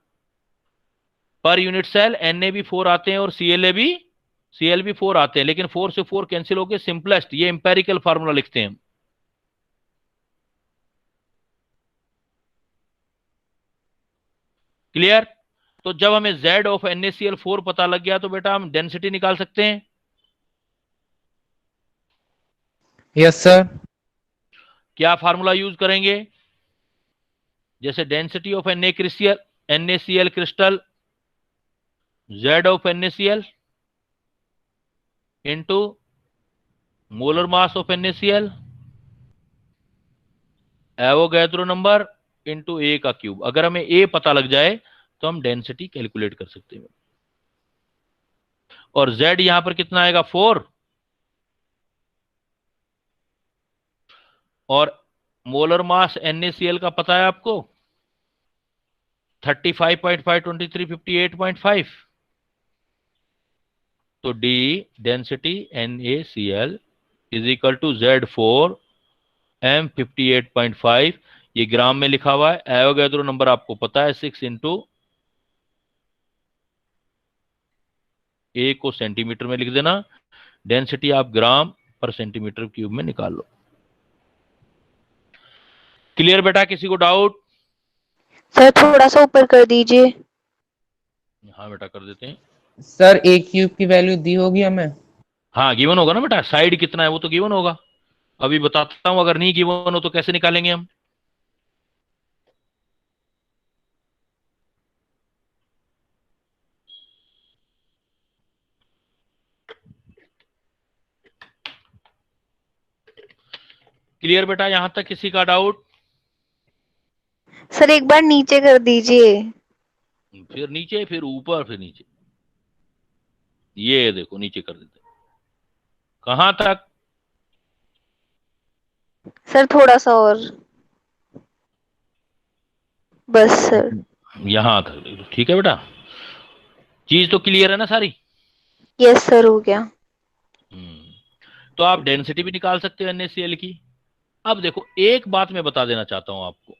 पर यूनिट सेल Na भी 4 आते हैं और Cl भी 4 आते हैं, लेकिन 4 से 4 कैंसिल हो गए. सिंपलेस्ट ये इंपेरिकल फार्मूला लिखते हैं हम. क्लियर? तो जब हमें Z ऑफ NaCl4 पता लग गया तो बेटा हम डेंसिटी निकाल सकते हैं। Yes sir. क्या फार्मूला यूज करेंगे? जैसे density of NaCl crystal Z of NaCl into molar mass of NaCl Avogadro number into a का क्यूब। अगर हमें ए पता लग जाए तो हम डेंसिटी कैलकुलेट कर सकते हैं। और Z यहां पर कितना आएगा 4, और मोलर मास NaCl का पता है आपको 35.5 23 58.5। तो D density NaCl is equal to Z4 M 58.5, ये ग्राम में लिखा हुआ है। एवोगैड्रो नंबर आपको पता है 6 इंटू ए को सेंटीमीटर में लिख देना, डेंसिटी आप ग्राम पर सेंटीमीटर क्यूब में निकाल लो। क्लियर बेटा? किसी को डाउट? सर थोड़ा सा ऊपर कर दीजिए। हाँ बेटा कर देते हैं। सर ए क्यूब की वैल्यू दी होगी हमें? हाँ गिवन होगा ना बेटा, साइड कितना है वो तो गिवन होगा। अभी बताता हूं, अगर नहीं गिवन हो तो कैसे निकालेंगे हम। क्लियर बेटा? यहां तक किसी का डाउट? सर एक बार नीचे कर दीजिए। फिर नीचे, फिर ऊपर, फिर नीचे। ये देखो नीचे कर देते। कहां तक? सर थोड़ा सा और, बस सर। यहां तक देखो, ठीक है बेटा? चीज तो क्लियर है ना सारी? यस सर हो गया। तो आप डेंसिटी भी निकाल सकते हो NaCl की। अब देखो एक बात मैं बता देना चाहता हूं आपको,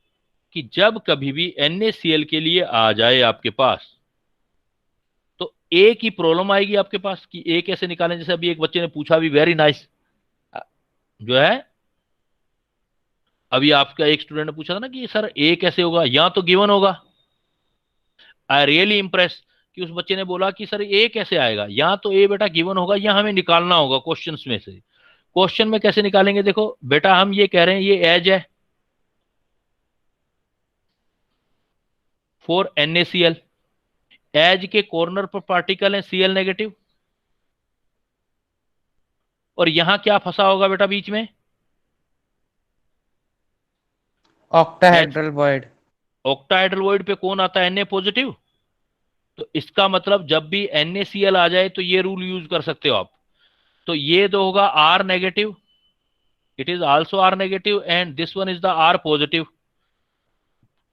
कि जब कभी भी NaCl के लिए आ जाए आपके पास, तो ए की प्रॉब्लम आएगी आपके पास कि ए कैसे निकालें। जैसे अभी एक बच्चे ने पूछा भी, वेरी नाइस, जो है अभी आपका एक स्टूडेंट ने पूछा था ना कि सर ए कैसे होगा, यहां तो गिवन होगा। आई रियली इंप्रेस कि उस बच्चे ने बोला कि सर ए कैसे आएगा, यहां तो ए बेटा गिवन होगा, यहां हमें निकालना होगा क्वेश्चंस में से। क्वेश्चन में कैसे निकालेंगे? देखो बेटा हम ये कह रहे हैं ये एज है फॉर NaCl, एज के कॉर्नर पर पार्टिकल है Cl नेगेटिव, और यहां क्या फंसा होगा बेटा बीच में? Octahedral void. ऑक्टाहेड्रल वॉइड पे कौन आता है? Na positive. तो इसका मतलब जब भी NaCl आ जाए तो ये रूल यूज कर सकते हो आप। तो ये तो होगा R negative, it is also R negative, and this one is the R positive.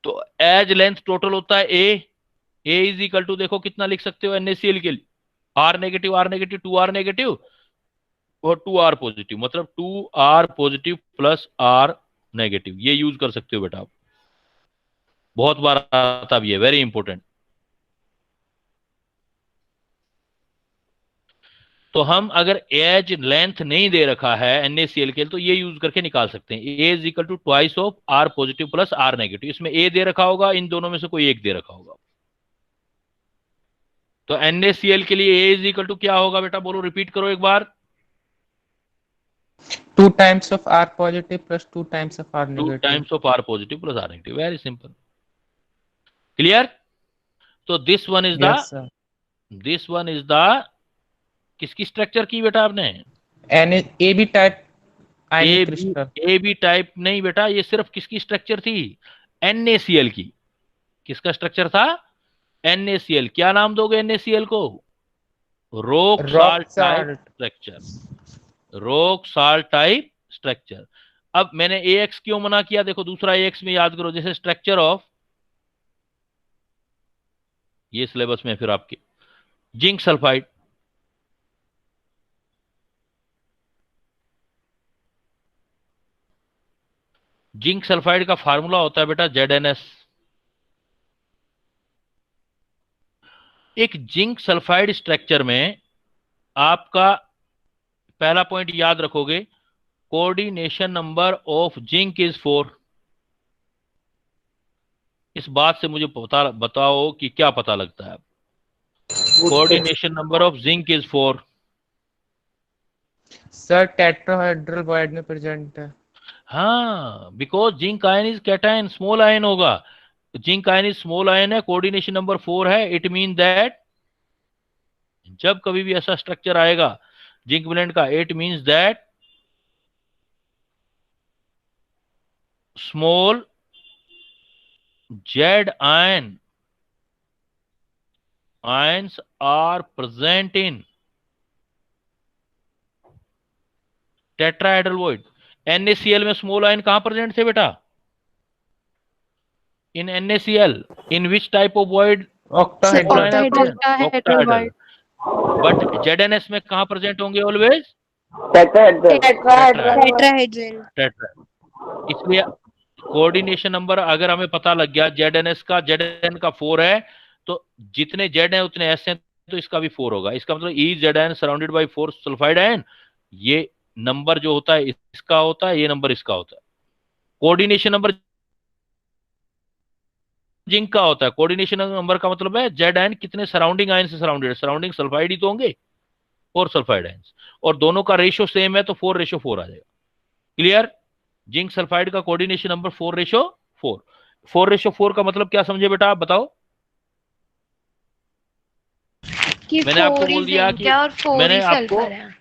तो एज लेंथ टोटल होता है ए इज इक्वल टू, देखो कितना लिख सकते हो NaCl के लिए, R नेगेटिव 2R नेगेटिव और 2R पॉजिटिव, मतलब 2R positive plus R negative. ये यूज कर सकते हो बेटा आप, बहुत बार आता भी है, वेरी इंपॉर्टेंट। तो हम अगर एज लेंथ नहीं दे रखा है NaCl के लिए तो ये यूज करके निकाल सकते हैं। A is equal to twice of R positive plus R negative. इसमें ए दे रखा होगा, इन दोनों में से कोई एक दे रखा होगा। तो NaCl के लिए ए इज इक्वल टू क्या होगा बेटा, बोलो, रिपीट करो एक बार। 2 times of R positive plus 2 times of R 2 negative. Times of R positive plus R negative, very simple. Clear? तो this one is the, Yes sir. This one is the, किसकी स्ट्रक्चर की बेटा आपने? AB type A ionic B, crystal. A B type नहीं बेटा, ये सिर्फ किसकी स्ट्रक्चर थी? NaCl की। किसका स्ट्रक्चर था? NaCl। क्या नाम दोगे NaCl को? Rock Rock salt type salt. Structure, rock salt type structure. अब मैंने AX क्यों मना किया? देखो दूसरा AX में याद करो, जैसे स्ट्रक्चर ऑफ, ये सिलेबस में फिर आपके जिंक सल्फाइड, जिंक सल्फाइड का फार्मूला होता है बेटा ZnS। एक जिंक सल्फाइड स्ट्रक्चर में आपका पहला पॉइंट याद रखोगे, coordination number of zinc is 4। इस बात से मुझे बताओ कि क्या पता लगता है। Coordination number of zinc is 4। Sir tetrahedral void में प्रेजेंट है। हाँ, because zinc ion is cation, small ion होगा। Zinc ion is small ion है, कोऑर्डिनेशन नंबर 4 है। इट मीन दैट जब कभी भी ऐसा स्ट्रक्चर आएगा जिंक ब्लेंड का, it means that small Z ions are present in tetrahedral void. NaCl में स्मॉल आयन कहां प्रेजेंट थे बेटा? In NaCl, in which type of void small ion are present? Octahedral. But ZnS में कहां प्रेजेंट होंगे ऑलवेज? टेट्राहेड्रल। Tetrahedral. टेट्रा। इसलिए कोऑर्डिनेशन नंबर अगर हमें पता लग गया ZnS का, Zn का 4 है, तो जितने Z हैं उतने S हैं, तो इसका भी 4 होगा। इसका मतलब E Zn surrounded by 4 sulphide ion, ये नंबर जो होता है इसका होता है, ये नंबर इसका होता है। कोऑर्डिनेशन नंबर जिंक का होता है। कोऑर्डिनेशन नंबर का मतलब है जेड आयन कितने सराउंडिंग आयन से सराउंडेड है। सराउंडिंग सल्फाइड ही तो होंगे, 4 सल्फाइड आयन, और दोनों का रेशो सेम है तो 4:4 आ जाएगा। क्लियर? जिंक सल्फाइड का कोऑर्डिनेशन नंबर 4:4। 4:4 का मतलब क्या समझे बेटा, आप बताओ? कि मैंने आपको 4 बोल ही दिया जिंक कि है और 4 मैंने ही आपको, सल्फर है।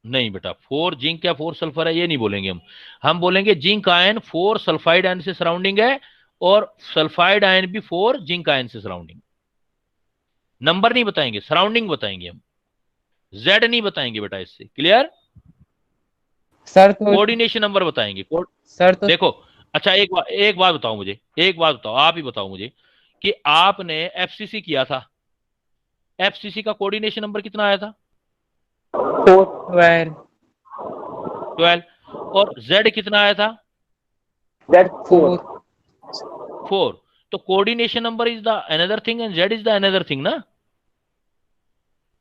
नहीं बेटा 4 जिंक या 4 सल्फर है ये नहीं बोलेंगे हम बोलेंगे जिंक आयन 4 सल्फाइड आयन से सराउंडिंग है, और सल्फाइड आयन भी 4 जिंक आयन से सराउंडिंग। नंबर नहीं बताएंगे, सराउंडिंग बताएंगे हम, जेड नहीं बताएंगे बेटा इससे। क्लियर? सर तो कोऑर्डिनेशन नंबर बताएंगे। सर तो देखो, अच्छा एक बात बताओ मुझे, एक बात बताओ, आप ही बताओ मुझे कि आपने एफसीसी किया था, एफसीसी का कोऑर्डिनेशन नंबर कितना आया था? 12 12। और जेड कितना आया था? 4 4। तो coordination number is the another thing and Z is the another thing ना।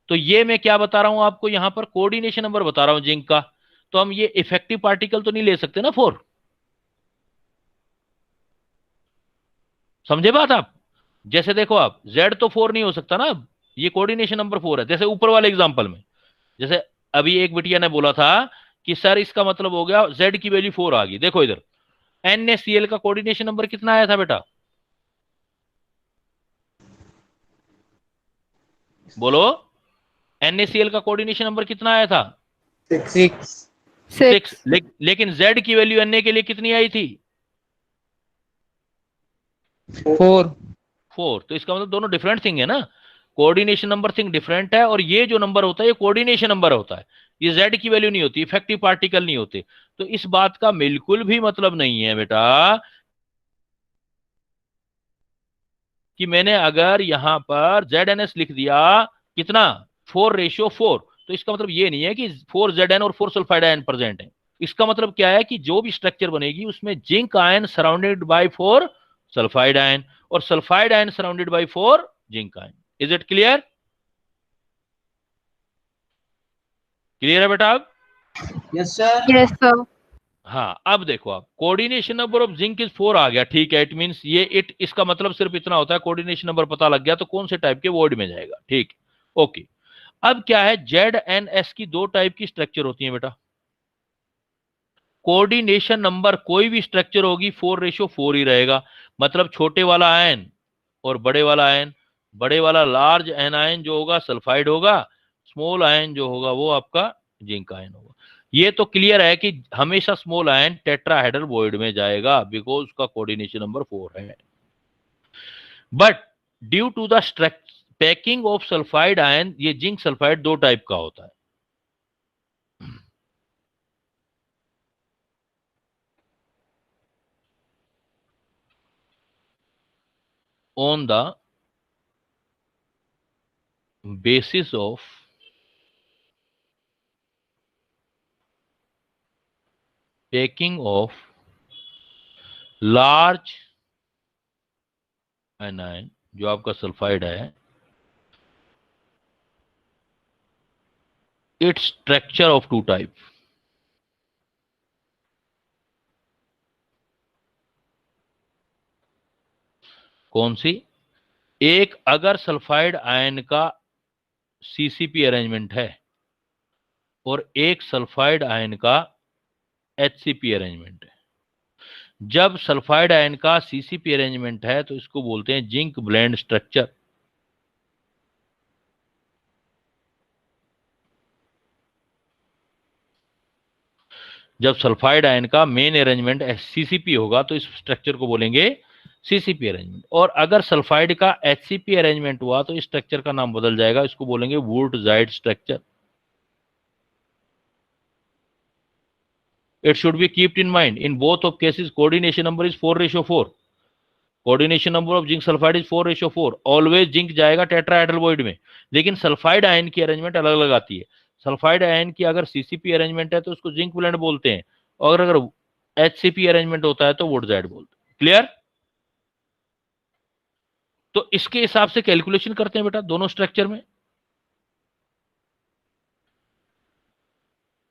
तो ये मैं क्या बता रहा हूं आपको, यहां पर कोऑर्डिनेशन नंबर बता रहा हूं जिंक का, तो हम ये इफेक्टिव पार्टिकल तो नहीं ले सकते ना 4। समझे बात आप? जैसे देखो आप, जेड तो 4 नहीं हो सकता ना, ये कोऑर्डिनेशन नंबर 4 है। जैसे ऊपर वाले एग्जांपल में, जैसे अभी एक बिटिया ने बोला था कि सर इसका मतलब हो गया जेड की वैल्यू 4 आ गई। देखो इधर NaCl का कोऑर्डिनेशन नंबर कितना आया था बेटा, बोलो? NaCl का कोऑर्डिनेशन नंबर कितना आया था? 6 6। लेकिन Z की वैल्यू Na के लिए कितनी आई थी? 4 4। तो इसका मतलब दोनों डिफरेंट थिंग है ना। कोऑर्डिनेशन नंबर थिंग डिफरेंट है, और ये जो नंबर होता है ये कोऑर्डिनेशन नंबर होता है, ये Z की वैल्यू नहीं होती, इफेक्टिव पार्टिकल नहीं होते। तो इस बात का बिल्कुल भी मतलब नहीं है बेटा कि मैंने अगर यहां पर ZnS लिख दिया कितना, 4:4, तो इसका मतलब ये नहीं है कि 4 Zn और 4 सल्फाइड आयन प्रेजेंट है। इसका मतलब क्या है कि जो भी स्ट्रक्चर बनेगी उसमें zinc ion surrounded by 4 sulphide ion, और sulphide ion surrounded by 4 zinc ion. Is it clear? Clear है बेटा अब? Yes sir. Yes, sir. हाँ, अब देखो आप, coordination number of zinc is 4 आ गया, ठीक है। इट मींस ये इसका मतलब सिर्फ इतना होता है, कोऑर्डिनेशन नंबर पता लग गया तो कौन से टाइप के वर्ड में जाएगा, ठीक। ओके। अब क्या है, ZnS की 2 टाइप की स्ट्रक्चर होती है बेटा। कोऑर्डिनेशन नंबर कोई भी स्ट्रक्चर होगी 4:4 ही रहेगा, मतलब छोटे वाला आयन और बड़े वाला आयन। बड़े वाला लार्ज एनायन जो होगा सल्फाइड होगा, स्मॉल आयन जो होगा वो आपका जिंक आयन होगा। ये तो क्लियर है कि हमेशा स्मॉल आयन टेट्राहेड्रल वॉइड में जाएगा, बिकॉज उसका कोऑर्डिनेशन नंबर 4 है। But due to the packing of sulphide ion, ये जिंक सल्फाइड 2 टाइप का होता है। On the basis of packing of large anion, जो आपका सल्फाइड है, its structure of 2 type। कौन सी? एक अगर सल्फाइड आयन का सीसीपी अरेंजमेंट है और एक सल्फाइड आयन का एचसीपी अरेंजमेंट है। जब सल्फाइड आयन का सीसीपी अरेंजमेंट है तो इसको बोलते हैं जिंक ब्लेंड स्ट्रक्चर। जब सल्फाइड आयन का मेन अरेंजमेंट सीसीपी होगा तो इस स्ट्रक्चर को बोलेंगे सीसीपी अरेंजमेंट। और अगर सल्फाइड का एचसीपी अरेंजमेंट हुआ तो इस स्ट्रक्चर का नाम बदल जाएगा, इसको बोलेंगे वुर्टज़ाइड structure. It should be kept in mind in both of cases coordination number is 4:4. Coordination number of zinc sulphide is 4:4। Always zinc जाएगा टेट्राहेड्रल में, लेकिन सल्फाइड आयन की अरेंजमेंट अलग अलग आती है। सल्फाइड आयन की अगर सीसीपी अरेंजमेंट है तो उसको जिंक ब्लेंड बोलते हैं, और अगर एचसीपी अरेंजमेंट होता है तो वुर्टज़ाइड बोलते हैं। क्लियर? तो इसके हिसाब से कैलकुलेशन करते हैं बेटा दोनों स्ट्रक्चर में।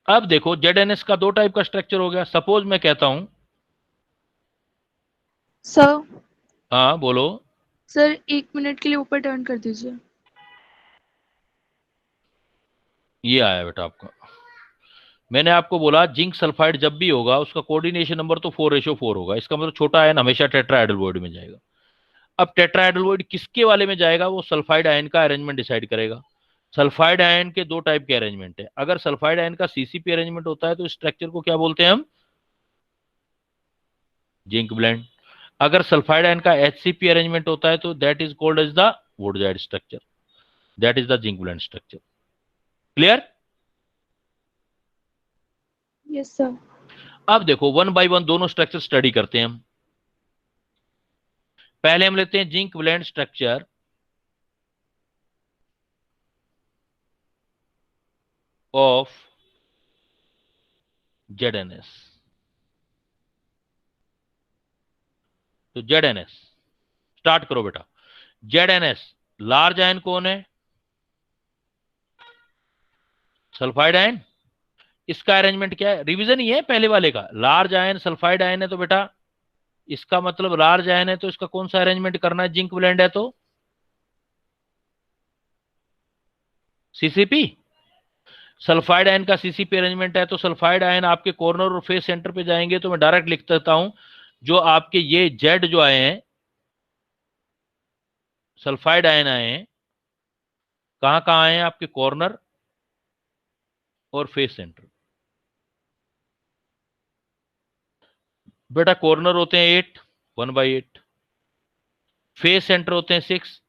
अब देखो जेडएनएस का दो टाइप का स्ट्रक्चर हो गया। सपोज मैं कहता हूं, सर हाँ बोलो। सर 1 मिनट के लिए ऊपर टर्न कर दीजिए। ये आया बेटा आपका। मैंने आपको बोला जिंक सल्फाइड जब भी होगा उसका कोऑर्डिनेशन नंबर तो 4:4 होगा। इसका मतलब छोटा आयन हमेशा टेट्राहेड्रल में जाएगा। अब टेट्राहेड्रल किसके वाले में जाएगा वो सल्फाइड आयन का अरेंजमेंट डिसाइड करेगा। सल्फाइड आयन के दो टाइप के अरेंजमेंट है। अगर सल्फाइड आयन का सीसीपी अरेंजमेंट होता है तो इस स्ट्रक्चर को क्या बोलते हैं हम? Zinc blende. अगर सल्फाइड आयन का एचसीपी अरेंजमेंट होता है तो that is called as the wurtzite structure, that is the zinc blende structure. Clear? Yes sir. अब देखो वन बाय वन दोनों स्ट्रक्चर स्टडी करते हैं हम। पहले हम लेते हैं zinc blende structure of ZnS. तो जेडएनएस स्टार्ट करो बेटा। जेडएनएस लार्ज आयन कौन है? Sulphide ion. इसका अरेंजमेंट क्या है? रिवीजन ही है पहले वाले का। लार्ज आयन सल्फाइड आयन है तो बेटा इसका मतलब लार्ज आयन है तो इसका कौन सा अरेंजमेंट करना है? जिंक ब्लेंड है तो सीसीपी। सल्फाइड आयन का सीसीपी अरेंजमेंट है तो सल्फाइड आयन आपके कॉर्नर और फेस सेंटर पे जाएंगे। तो मैं डायरेक्ट लिख देता हूं, जो आपके ये जेड जो आए हैं सल्फाइड आयन आए हैं, कहां कहां आए हैं? आपके कॉर्नर और फेस सेंटर। बेटा कॉर्नर होते हैं 8, 1/8। फेस सेंटर होते हैं 6,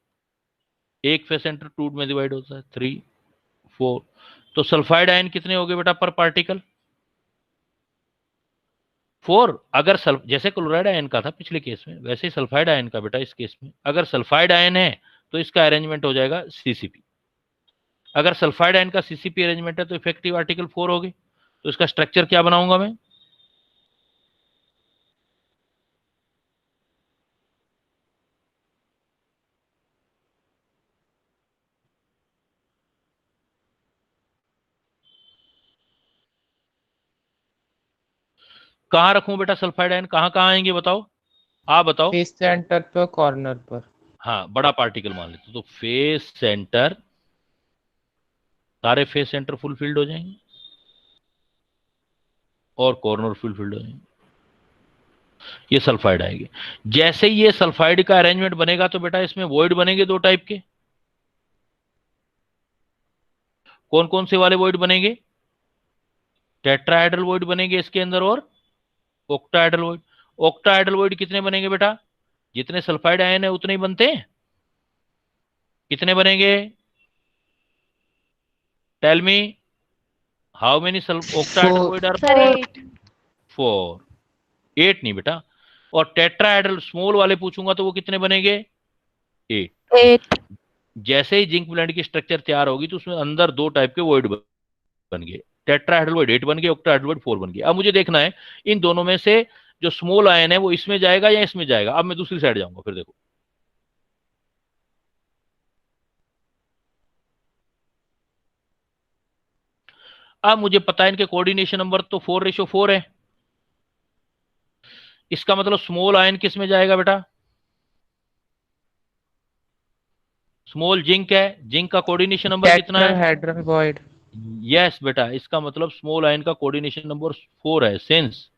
एक फेस सेंटर 2 में डिवाइड होता है 3, 4। तो सल्फाइड आयन कितने हो गए बेटा पर पार्टिकल? 4। अगर जैसे क्लोराइड आयन का था पिछले केस में वैसे ही सल्फाइड आयन का बेटा इस केस में अगर सल्फाइड आयन है तो इसका अरेंजमेंट हो जाएगा सीसीपी। अगर सल्फाइड आयन का सीसीपी अरेंजमेंट है तो इफेक्टिव आर्टिकल 4 होगी। तो इसका स्ट्रक्चर क्या बनाऊंगा मैं? कहां रखूं बेटा सल्फाइड आयन? कहां कहां आएंगे बताओ, आप बताओ। फेस सेंटर पर, कॉर्नर पर। हाँ बड़ा पार्टिकल मान लेते तो फेस सेंटर, सारे फेस सेंटर फुलफिल्ड हो जाएंगे और कॉर्नर फुलफिल्ड हो जाएंगे। ये सल्फाइड आएगी। जैसे ही ये सल्फाइड का अरेंजमेंट बनेगा तो बेटा इसमें वॉइड बनेंगे दो टाइप के। कौन कौन से वाले वॉइड बनेंगे? टेट्राहेड्रल वॉइड बनेंगे इसके अंदर और ऑक्टाहेड्रल वॉइड। ऑक्टाहेड्रल वॉइड कितने बनेंगे बेटा? जितने सल्फाइड आयन है उतने ही बनते हैं। कितने बनेंगे? Tell me how many octahedral void are? Sir 8। 4। 8 नहीं बेटा। और टेट्राहेड्रल स्मॉल वाले पूछूंगा तो वो कितने बनेंगे? 8। 8। जैसे ही जिंक ब्लेंड की स्ट्रक्चर तैयार होगी तो उसमें अंदर दो टाइप के वॉइड बन गए। टेट्राहेड्रल वॉइड 8 बन गए, ऑक्टाहेड्रल वॉइड 4 बन गए। अब मुझे देखना है इन दोनों में से जो स्मॉल आयन है वो इसमें जाएगा या इसमें जाएगा। अब मैं दूसरी साइड जाऊंगा, फिर देखो अब मुझे पता है इनके कोऑर्डिनेशन नंबर तो 4:4 है। इसका मतलब स्मॉल आयन किस में जाएगा बेटा? स्मॉल जिंक है, जिंक का कोऑर्डिनेशन नंबर कितना है? Tetrahedral void. यस बेटा, इसका मतलब स्मॉल आयन का कोऑर्डिनेशन नंबर 4 है, since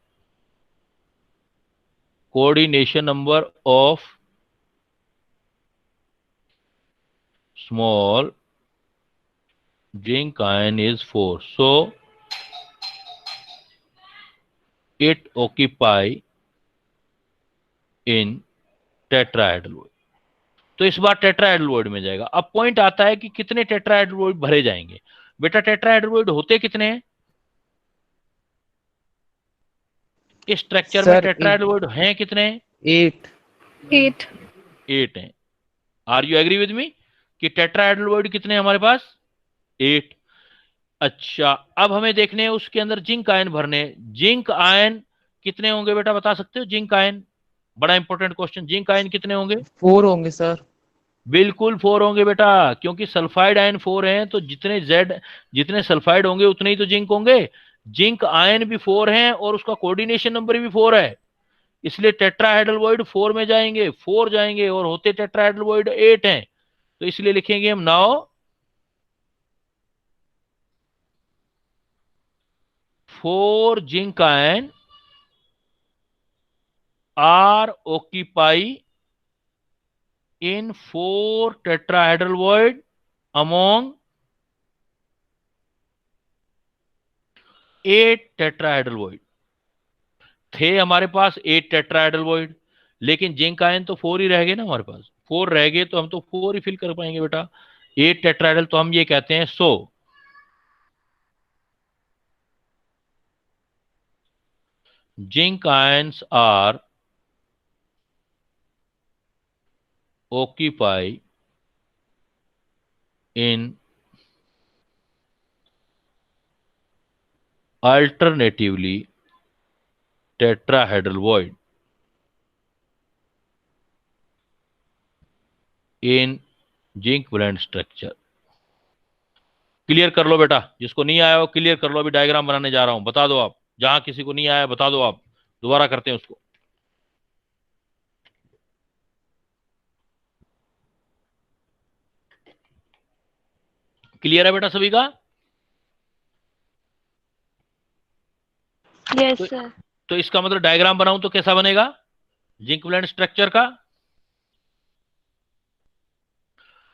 coordination number of small zinc ion is 4, so it occupy in tetrahedral void। तो इस बार टेट्राहेड्रल वॉइड में जाएगा। अब पॉइंट आता है कि कितने टेट्राहेड्रल वॉइड भरे जाएंगे। बेटा टेट्राहेड्रल वॉइड होते कितने हैं इस स्ट्रक्चर में? टेट्राहेड्रल वॉइड हैं कितने? 8। 8। 8 हैं। Are you agree with me कि टेट्राहेड्रल वॉइड कितने हैं हमारे पास? 8। अच्छा, अब हमें देखने हैं उसके अंदर जिंक आयन भरने। जिंक आयन कितने होंगे बेटा, बता सकते हो? जिंक आयन बड़ा इंपॉर्टेंट क्वेश्चन। जिंक आयन कितने होंगे? 4 होंगे सर। बिल्कुल 4 होंगे बेटा, क्योंकि सल्फाइड आयन 4 हैं, तो जितने सल्फाइड होंगे उतने ही तो जिंक होंगे। जिंक आयन भी 4 हैं और उसका कोऑर्डिनेशन नंबर भी 4 है, इसलिए टेट्राहेड्रल वॉइड 4 में जाएंगे, 4 जाएंगे, और होते टेट्राहेड्रल वॉइड 8 हैं, तो इसलिए लिखेंगे हम now 4 zinc ion are occupy in 4 tetrahedral void among 8 tetrahedral void। थे हमारे पास 8 टेट्राहेड्रल वॉइड, लेकिन जिंक आयन तो 4 ही रह गए ना हमारे पास। 4 रह गए तो हम तो 4 ही फिल कर पाएंगे बेटा। 8 टेट्राहेड्रल तो हम ये कहते हैं। So zinc ions are occupy in alternatively tetrahedral void in zinc blende structure. Clear कर लो बेटा, जिसको नहीं आया हो क्लियर कर लो। अभी डायग्राम बनाने जा रहा हूं, बता दो आप। जहां किसी को नहीं आया बता दो आप, दोबारा करते हैं उसको। क्लियर है बेटा सभी का? Yes sir. तो इसका मतलब डायग्राम बनाऊं तो कैसा बनेगा जिंक ब्लेंड स्ट्रक्चर का?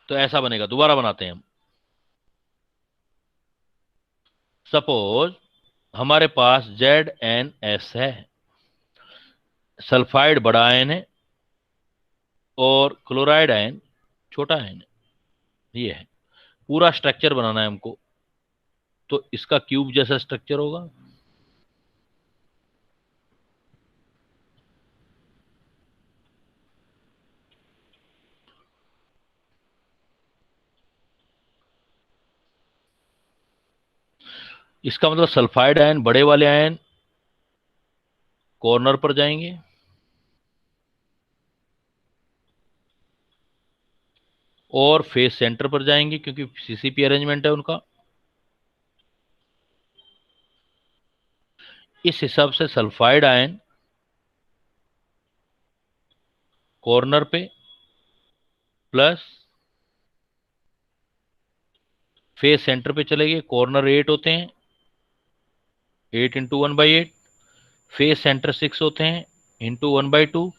तो ऐसा बनेगा। दोबारा बनाते हैं हम। सपोज हमारे पास ZnS है, सल्फाइड बड़ा आयन है और क्लोराइड आयन छोटा आयन है। ये है पूरा स्ट्रक्चर बनाना है हमको, तो इसका क्यूब जैसा स्ट्रक्चर होगा। इसका मतलब सल्फाइड आयन, बड़े वाले आयन कॉर्नर पर जाएंगे और फेस सेंटर पर जाएंगे, क्योंकि सीसीपी अरेंजमेंट है उनका। इस हिसाब से सल्फाइड आयन कॉर्नर पे प्लस फेस सेंटर पे चले गए। कॉर्नर 8 होते हैं, 8 इंटू 1/8। फेस सेंटर 6 होते हैं इंटू 1/2।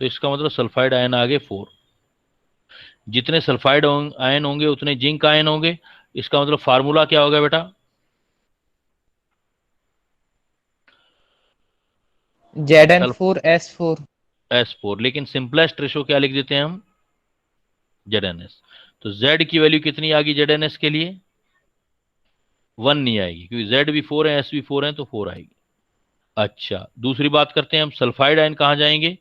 तो इसका मतलब सल्फाइड आयन आगे 4। जितने सल्फाइड आयन होंगे उतने जिंक आयन होंगे। इसका मतलब फार्मूला क्या होगा बेटा? Zn4S4। S4, लेकिन सिंपलेस्ट रेशो क्या लिख देते हैं हम? ZnS। तो Z की वैल्यू कितनी आ गई ZnS के लिए? 1 नहीं आएगी, क्योंकि Z भी 4 है, S भी 4 है, तो 4 आएगी। अच्छा, दूसरी बात करते हैं हम। सल्फाइड आयन कहाँ जाएंगे?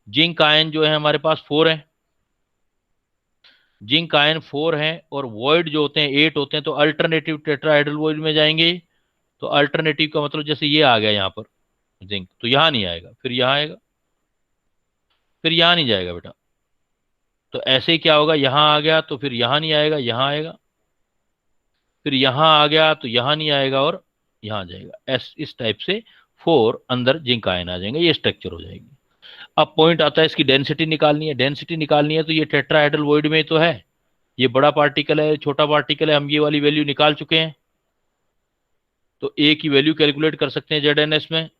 जिंक आयन जो है हमारे पास 4 है, जिंक आयन 4 है, और वॉइड जो होते हैं 8 होते हैं, तो अल्टरनेटिव टेट्राहेड्रल वॉइड में जाएंगे। तो अल्टरनेटिव का मतलब जैसे ये आ गया यहाँ पर जिंक, तो यहां नहीं आएगा, फिर यहां आएगा, फिर यहां नहीं जाएगा बेटा। तो ऐसे ही क्या होगा, यहां आ गया तो फिर यहां नहीं आएगा, यहां आएगा, फिर यहां आ गया तो यहां नहीं आएगा, और यहां जाएगा। इस टाइप से 4 अंदर जिंक आयन आ जाएंगे। ये स्ट्रक्चर हो जाएगी। अब पॉइंट आता है इसकी डेंसिटी निकालनी है। डेंसिटी निकालनी है तो ये टेट्राहेड्रल वॉइड में तो है, ये बड़ा पार्टिकल है, छोटा पार्टिकल है, हम ये वाली वैल्यू निकाल चुके हैं। तो ए की वैल्यू कैलकुलेट कर सकते हैं ZnS में।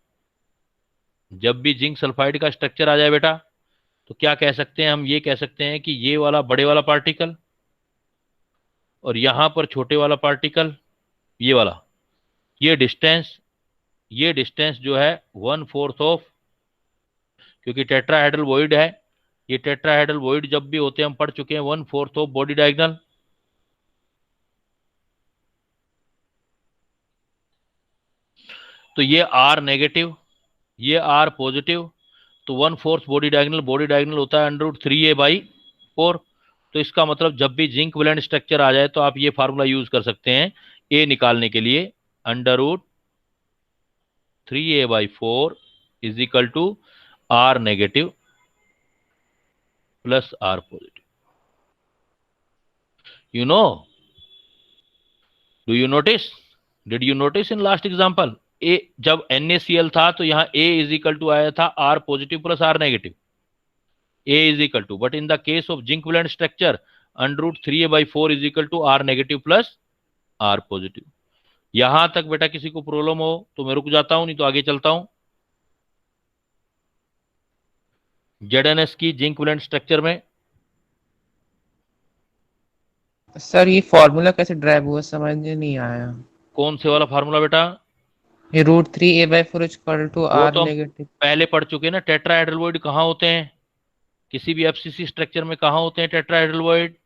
जब भी जिंक सल्फाइड का स्ट्रक्चर आ जाए बेटा, तो क्या कह सकते हैं हम, ये कह सकते हैं कि ये वाला बड़े वाला पार्टिकल और यहां पर छोटे वाला पार्टिकल, ये वाला, ये डिस्टेंस जो है 1/4 ऑफ, क्योंकि टेट्राहेड्रल वॉइड है, ये टेट्राहेड्रल वॉइड जब भी होते हैं हम पढ़ चुके हैं 1/4 ऑफ बॉडी डायगोनल। तो ये R नेगेटिव, ये R पॉजिटिव, तो 1/4 बॉडी डायगोनल होता है √3a/4। तो इसका मतलब जब भी जिंक ब्लेंड स्ट्रक्चर आ जाए तो आप ये फार्मूला यूज कर सकते हैं ए निकालने के लिए, √3a/4 is equal to R negative plus R positive. You know, do you notice, did you notice in last example, a जब NaCl था तो यहाँ A इज इक्वल टू आया था R positive plus R negative, A is equal to, but in the case of zinc blende structure √3a/4 is equal to R negative plus R positive. यहां तक बेटा किसी को प्रॉब्लम हो तो मैं रुक जाता हूं, नहीं तो आगे चलता हूं। ZnS की जिंक ब्लेंड स्ट्रक्चर में सर ये फॉर्मूला कैसे ड्राइव हुआ समझ में नहीं आया। कौन से वाला फार्मूला बेटा? ये √3a/4 इक्वल टू वो R तो हम नेगेटिव। पहले पढ़ चुके हैं ना। टेट्राहेड्रल वॉइड कहाँ होते हैं, किसी भी FCC स्ट्रक्चर में कहाँ होते हैं टेट्राहेड्रल वॉइड,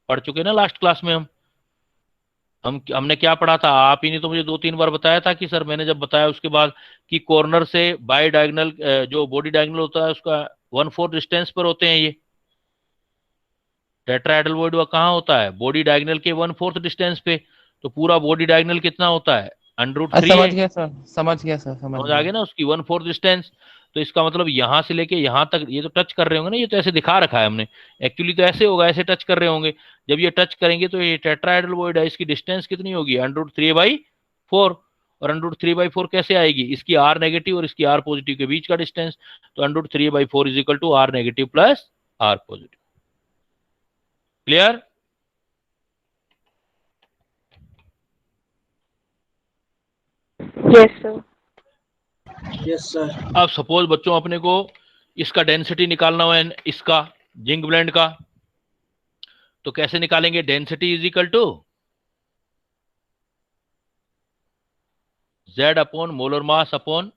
पढ़ चुके हैं ना लास्ट क्लास में। हमने क्या पढ़ा था, आप ही ने तो मुझे 2-3 बार बताया था कि सर, मैंने जब बताया उसके बाद कि कॉर्नर से बाय डायगोनल जो बॉडी डायगोनल होता है उसका 1/4 डिस्टेंस पर होते हैं ये। टेट्राहेड्रल वॉइड कहाँ होता है, बॉडी डायगोनल के 1/4 डिस्टेंस पे। तो पूरा बॉडी डायगोनल कितना होता है, √3। समझ गया सर, समझ गया सर, समझ समझ आ गया ना, उसकी 1/4 डिस्टेंस। तो इसका मतलब यहां से लेके यहां तक, ये तो टच कर रहे होंगे ना, ये तो ऐसे दिखा रखा है हमने, एक्चुअली तो ऐसे होगा, ऐसे टच कर रहे होंगे। जब ये टच करेंगे तो ये टेट्राहेड्रल वॉइड है, इसकी डिस्टेंस कितनी होगी, √3a/4। और √3/4 कैसे आएगी, इसकी R नेगेटिव और इसकी R पॉजिटिव के बीच का डिस्टेंस। तो √3a/4 is equal to R negative plus R positive. Clear? Yes sir. Yes sir. अब सपोज बच्चों अपने को इसका डेंसिटी निकालना हो, इसका जिंक ब्लेंड का, तो कैसे निकालेंगे, density is equal to Z upon molar mass upon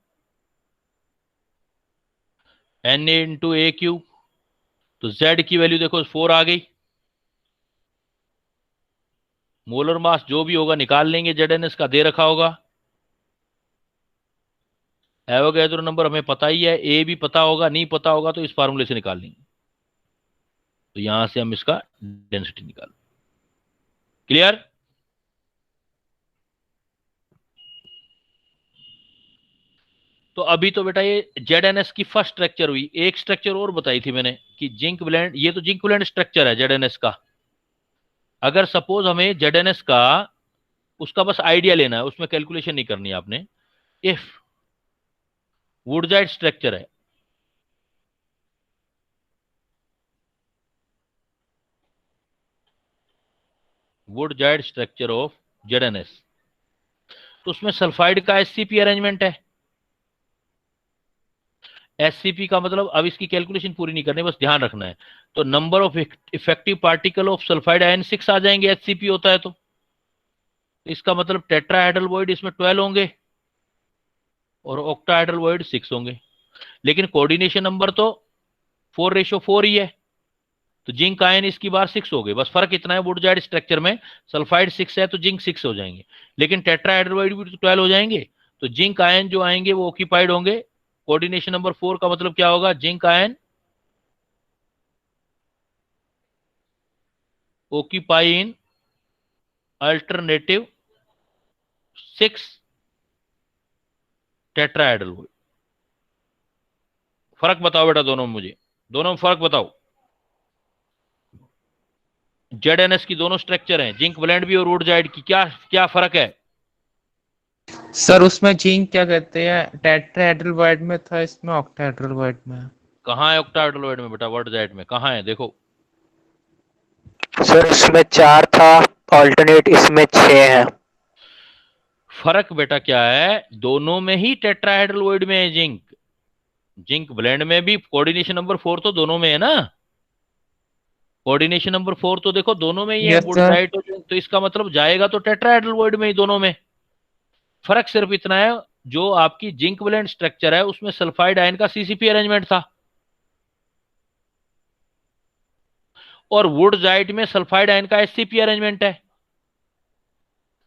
Na/A³। तो Z की वैल्यू देखो 4 आ गई, मोलर मास जो भी होगा निकाल लेंगे, ZnS का दे रखा होगा। एवोगैड्रो नंबर हमें पता ही है, ए भी पता होगा, नहीं पता होगा तो इस फार्मूले से निकाल लेंगे। तो यहां से हम इसका डेंसिटी निकाल। क्लियर? तो अभी तो बेटा ये ZnS की फर्स्ट स्ट्रक्चर हुई। एक स्ट्रक्चर और बताई थी मैंने कि जिंक ब्लेंड, ये तो जिंक ब्लेंड स्ट्रक्चर है ZnS का। अगर सपोज हमें ZnS का उसका बस आइडिया लेना है, उसमें कैलकुलेशन नहीं करनी है आपने। इफ वुडजाइड स्ट्रक्चर है, वुडजाइड स्ट्रक्चर ऑफ ZnS, तो उसमें सल्फाइड का SCP अरेंजमेंट है। SCP का मतलब, अब इसकी कैलकुलेशन पूरी नहीं करनी, बस ध्यान रखना है। तो number of effective particle of sulphide ion 6 आ जाएंगे SCP होता है तो इसका मतलब टेट्राहेड्रल वॉइड इसमें 12 होंगे और ऑक्टाहेड्रल वॉइड 6 होंगे। लेकिन कोऑर्डिनेशन नंबर तो 4:4 ही है, तो जिंक आयन इसकी बार 6 हो गए। बस फर्क इतना है, वुडजाइड स्ट्रक्चर में सल्फाइड 6 है तो जिंक 6 हो जाएंगे, लेकिन टेट्राहेड्रल वॉइड भी तो 12 हो जाएंगे। तो जिंक आयन जो आएंगे वो ऑक्यूपाइड होंगे। कोऑर्डिनेशन नंबर 4 का मतलब क्या होगा, जिंक आयन ऑक्यूपाई इन अल्टरनेटिव 6 टेट्राहेड्रल वॉइड। फर्क बताओ बेटा दोनों में, मुझे दोनों में फर्क बताओ। ZnS की दोनों स्ट्रक्चर हैं, जिंक ब्लेंड भी और वुडजाइड की, क्या क्या फर्क है? सर उसमें जिंक क्या कहते हैं टेट्राहेड्रल वॉइड में था, इसमें ऑक्टाहेड्रल वॉइड में है। कहाँ है ऑक्टाहेड्रल में बेटा, वर्डजाइट में कहाँ है देखो। सर इसमें 4 था, ऑल्टरनेट इसमें 6 है। फर्क बेटा क्या है, दोनों में ही टेट्राहेड्रल में है जिंक। जिंक ब्लेंड में भी कोऑर्डिनेशन नंबर 4 तो दोनों में है ना। कोऑर्डिनेशन नंबर 4 तो देखो दोनों में ही है, यस सर। वुडजाइट और जिंक, तो इसका मतलब जाएगा तो टेट्राहेड्रल में ही दोनों में। फर्क सिर्फ इतना है, जो आपकी जिंक ब्लेंड स्ट्रक्चर है उसमें सल्फाइड आयन का सीसीपी अरेंजमेंट था, और वुडजाइट में सल्फाइड आयन का एससीपी अरेंजमेंट है।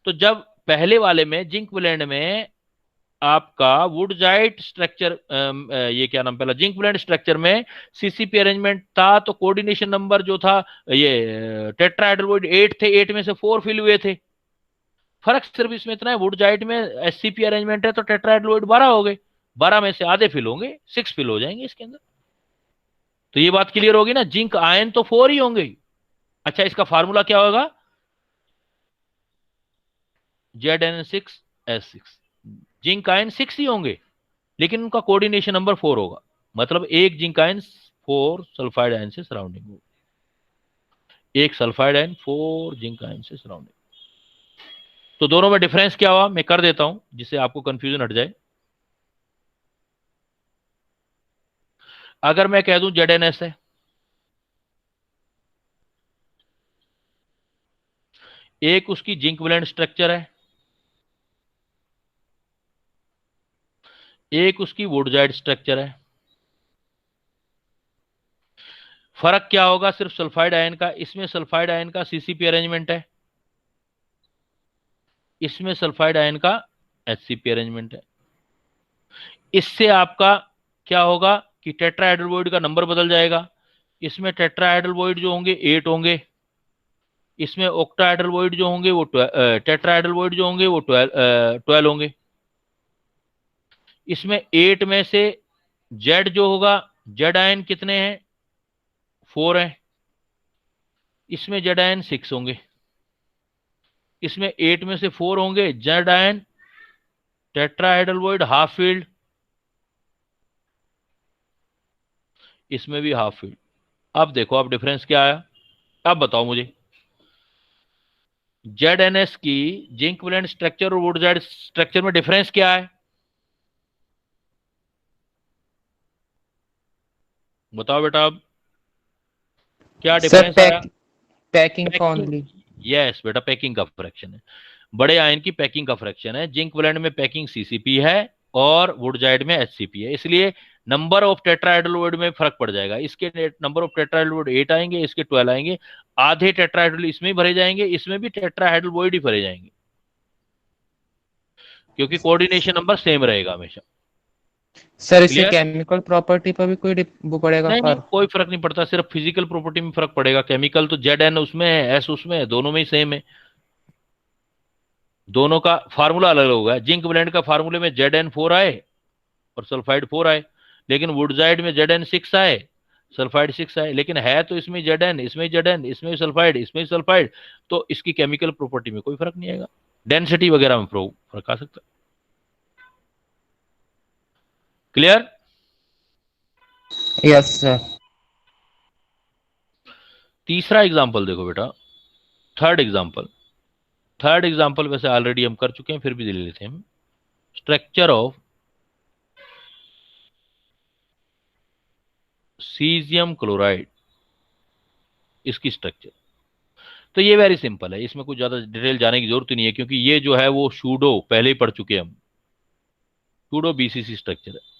तो जब पहले वाले में जिंक ब्लेंड में आपका वुडजाइट स्ट्रक्चर, ये क्या नाम, पहला जिंक ब्लेंड स्ट्रक्चर में सीसीपी अरेंजमेंट था, तो कोऑर्डिनेशन नंबर जो था ये टेट्राहेड्रल 8 थे, 8 में से 4 फिल हुए थे। फर्क सिर्फ इसमें इतना है, वुडजाइट में एससीपी अरेंजमेंट है तो टेट्राहेड्रल 12 हो गए, 12 में से आधे फिल होंगे, 6 फिल हो जाएंगे इसके अंदर। तो ये बात क्लियर होगी ना, जिंक आयन तो 4 ही होंगे। अच्छा, इसका फार्मूला क्या होगा, Zn6S6। जिंक आयन 6 ही होंगे, लेकिन उनका कोऑर्डिनेशन नंबर 4 होगा, मतलब एक जिंक आयन 4 सल्फाइड आयन से सराउंडिंग होगा, एक सल्फाइड आयन 4 जिंक आयन से सराउंडिंग। तो दोनों में डिफरेंस क्या हुआ मैं कर देता हूं, जिससे आपको कंफ्यूजन हट जाए। अगर मैं कह दूं ZnS है, एक उसकी जिंक ब्लेंड स्ट्रक्चर है, एक उसकी वुडजाइट स्ट्रक्चर है। फर्क क्या होगा, सिर्फ सल्फाइड आयन का, इसमें सल्फाइड आयन का सीसीपी अरेंजमेंट है, इसमें सल्फाइड आयन का एचसीपी अरेंजमेंट है। इससे आपका क्या होगा कि टेट्राहेड्रल का नंबर बदल जाएगा। इसमें टेट्राहेड्रल जो होंगे 8 होंगे, इसमें ऑक्टाहेड्रल जो होंगे वो टेट्राहेड्रल जो होंगे वो 12 होंगे। इसमें 8 में से जेड जो होगा, जेड आयन कितने हैं, 4 हैं, इसमें जेड आयन 6 होंगे। इसमें 8 में से 4 होंगे, Z ion tetrahedral half field, इसमें भी हाफ फील्ड। अब देखो अब डिफरेंस क्या आया, अब बताओ मुझे, ZnS की जिंक ब्लेंड स्ट्रक्चर और वुडजाइट स्ट्रक्चर में डिफरेंस क्या है, बताओ बेटा अब क्या सर डिफरेंस आया। पैकिंग का पैकिंग, ओनली। यस बेटा, पैकिंग का फ्रैक्शन है, बड़े आयन की पैकिंग का फ्रैक्शन है। जिंक ब्लेंड में पैकिंग सीसीपी है और वुडजाइड में एचसीपी है, इसलिए नंबर ऑफ टेट्राहेड्रल में फर्क पड़ जाएगा। इसके नंबर ऑफ टेट्राहेड्रल 8 आएंगे, इसके 12 आएंगे, आधे टेट्राहेड्रल इसमें भरे जाएंगे, इसमें भी टेट्राहेड्रल ही भरे जाएंगे, क्योंकि कोऑर्डिनेशन नंबर सेम रहेगा हमेशा। सर इससे क्लियर, केमिकल प्रॉपर्टी पर भी कोई वो पड़ेगा नहीं नहीं फर्क? कोई फर्क नहीं पड़ता, सिर्फ फिजिकल प्रॉपर्टी में फर्क पड़ेगा। केमिकल तो जेड एन उसमें है, एस उसमें है, दोनों में ही सेम है, दोनों का फार्मूला अलग होगा। जिंक ब्लेंड का फार्मूले में Zn4 आए और सल्फाइड 4 आए, लेकिन वुडजाइड में Zn6 आए, सल्फाइड 6 आए, लेकिन है तो इसमें Zn, इसमें Zn, इसमें सल्फाइड, इसमें सल्फाइड, तो इसकी केमिकल प्रॉपर्टी में कोई फर्क नहीं आएगा, डेंसिटी वगैरह में फर्क आ सकता है। क्लियर। Yes sir. तीसरा एग्जाम्पल देखो बेटा, थर्ड एग्जाम्पल, थर्ड एग्जाम्पल वैसे ऑलरेडी हम कर चुके हैं, फिर भी ले लेते हैं हम। स्ट्रक्चर ऑफ सीजियम क्लोराइड, इसकी स्ट्रक्चर, तो ये वेरी सिंपल है, इसमें कुछ ज्यादा डिटेल जाने की जरूरत नहीं है, क्योंकि ये जो है वो शूडो पहले ही पढ़ चुके हैं हम, शूडो बीसीसी स्ट्रक्चर है।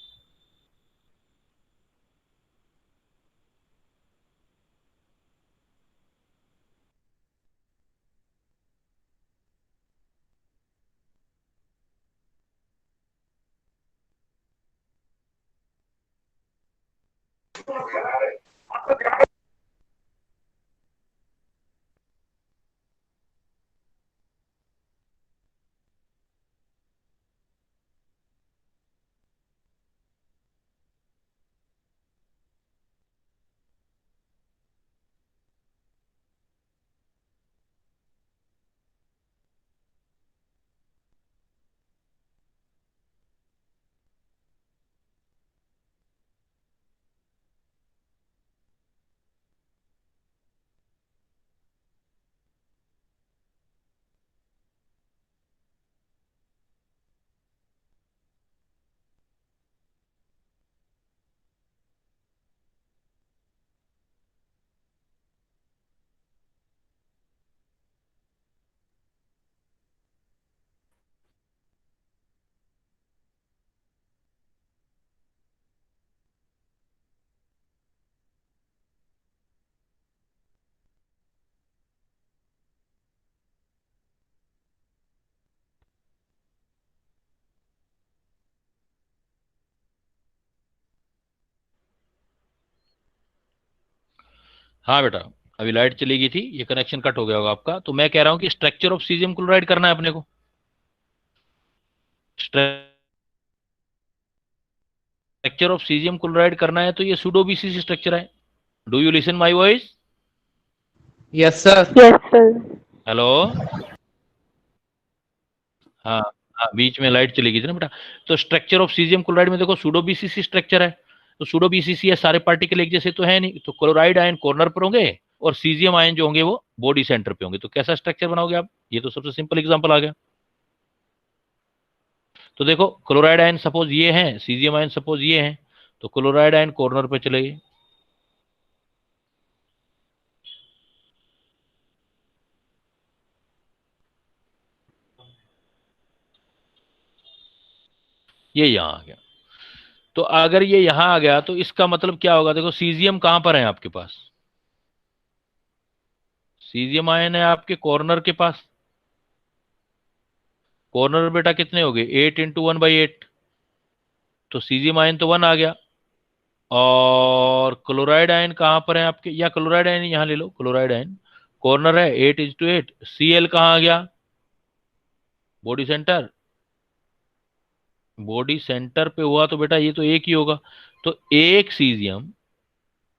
हाँ बेटा, अभी लाइट चली गई थी, ये कनेक्शन कट हो गया होगा आपका। तो मैं कह रहा हूं कि स्ट्रक्चर ऑफ सीजियम क्लोराइड करना है अपने को। स्ट्रक्चर ऑफ सीजियम क्लोराइड करना है, तो ये सूडो बीसीसी स्ट्रक्चर है। Do you listen my voice? Yes sir. Yes, sir. Hello. हाँ, हाँ, बीच में लाइट चली गई थी ना बेटा। तो स्ट्रक्चर ऑफ सीजियम क्लोराइड में देखो सूडो बीसीसी स्ट्रक्चर है। तो सूडो बीसीसी है, सारे पार्टिकल एक जैसे तो है नहीं, तो क्लोराइड आयन कॉर्नर पर होंगे और सीजियम आयन जो होंगे वो बॉडी सेंटर पे होंगे। तो कैसा स्ट्रक्चर बनाओगे आप? ये तो सबसे सिंपल एग्जांपल आ गया। तो देखो क्लोराइड आयन सपोज ये हैं, सीजियम आयन सपोज ये हैं, तो क्लोराइड आयन कॉर्नर पे चले गए। ये यहां आ गया। तो अगर ये यहां आ गया तो इसका मतलब क्या होगा? देखो सीजियम कहां पर है आपके पास? सीजियम आयन है आपके कॉर्नर के पास। कॉर्नर बेटा कितने हो गए? 8 × 1/8। तो सीजियम आयन तो 1 आ गया। और क्लोराइड आयन कहां पर है आपके? या क्लोराइड आयन यहां ले लो, क्लोराइड आयन कॉर्नर है 8:8। सीएल कहां आ गया? Body centre. बॉडी सेंटर पे हुआ तो बेटा ये तो एक ही होगा। तो एक सीजियम,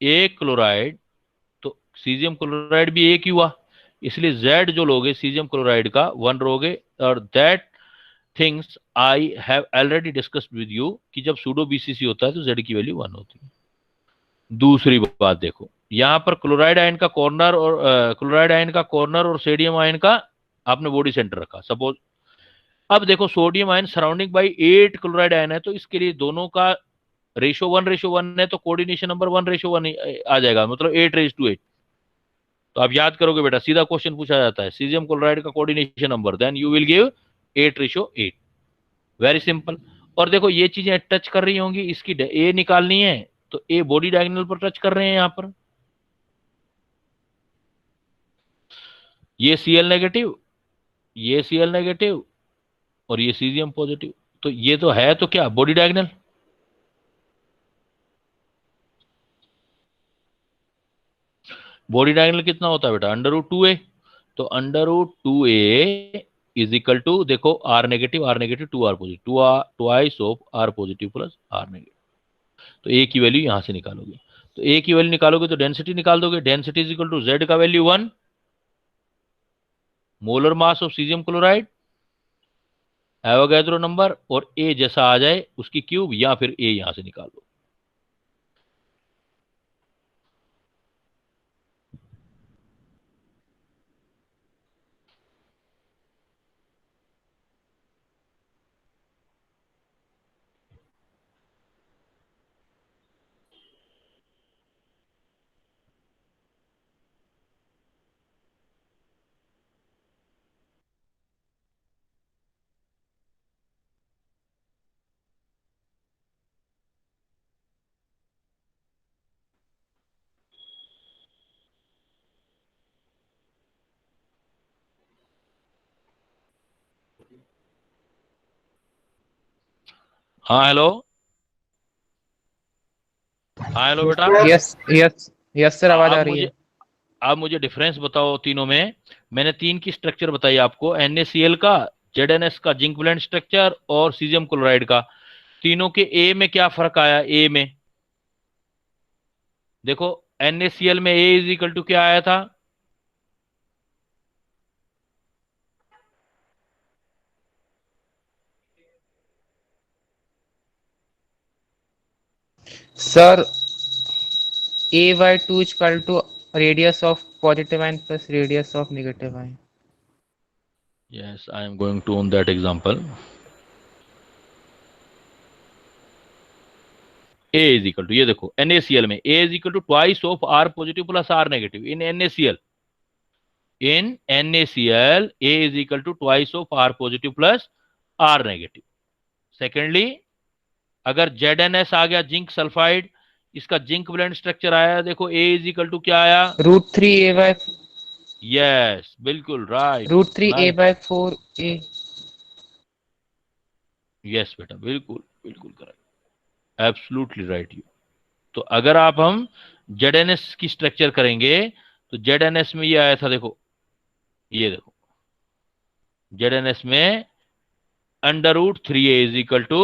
एक क्लोराइड, तो सीजियम क्लोराइड भी एक ही हुआ। इसलिए Z जो लोगे सीजियम क्लोराइड का 1 रोगे। और that things I have already discussed with you कि जब सूडो बीसीसी होता है तो Z की वैल्यू 1 होती है। दूसरी बात देखो, यहां पर क्लोराइड आयन का कॉर्नर और क्लोराइड आयन का कॉर्नर और सोडियम आयन का आपने बॉडी सेंटर रखा सपोज। अब देखो sodium ion surrounding by 8 chloride ion है, तो इसके लिए दोनों का रेशो 1:1 है, तो कोऑर्डिनेशन नंबर 1:1 आ जाएगा, मतलब 8:8। तो आप याद करोगे बेटा, सीधा क्वेश्चन पूछा जाता है सीजियम क्लोराइड का coordination number, then you will give 8:8। Very simple. और देखो ये चीजें टच कर रही होंगी, इसकी ए निकालनी है, तो ए बॉडी डायगोनल पर टच कर रहे हैं यहां पर। ये Cl नेगेटिव, ये Cl नेगेटिव, और ये सीजियम पॉजिटिव। तो ये तो है, तो क्या बॉडी डायगोनल। बॉडी डायगोनल कितना होता है बेटा? √2a। तो √2a इज इक्वल टू, देखो R negative, R negative, 2r positive, twice of R positive plus R negative. तो ए की वैल्यू यहां से निकालोगे। तो ए की वैल्यू निकालोगे तो डेंसिटी निकाल दोगे। Density is equal to Z का value 1, molar mass of caesium chloride, Avogadro number, और ए जैसा आ जाए उसकी क्यूब, या फिर ए यहां से निकाल दो। हाँ हेलो। हाँ हेलो बेटा। यस यस यस सर, आवाज अब आ रही मुझे है। अब मुझे डिफरेंस बताओ तीनों में। मैंने 3 की स्ट्रक्चर बताई आपको, NaCl का, ZnS का जिंक ब्लेंड स्ट्रक्चर, और सीजियम क्लोराइड का। तीनों के ए में क्या फर्क आया? ए में देखो, NaCl में ए इज इक्वल टू क्या आया था? Sir A/2 equal to radius of positive ion plus radius of negative ion. Yes, I am going to on that example. A is equal to, ये देखो NaCl में a is equal to twice of R positive plus R negative in NaCl। In NaCl a is equal to twice of R positive plus R negative. Secondly, अगर ZnS आ गया जिंक सल्फाइड, इसका जिंक ब्लेंड स्ट्रक्चर आया, देखो ए इज इक्वल टू क्या आया? √3a/, यस, बिल्कुल राइट। नाइस। √3a/4a। यस बेटा, बिल्कुल बिल्कुल करेक्ट, एब्सोल्युटली राइट यू। तो अगर आप हम ZnS की स्ट्रक्चर करेंगे तो ZnS में ये आया था, देखो ये देखो ZnS में √3a is equal to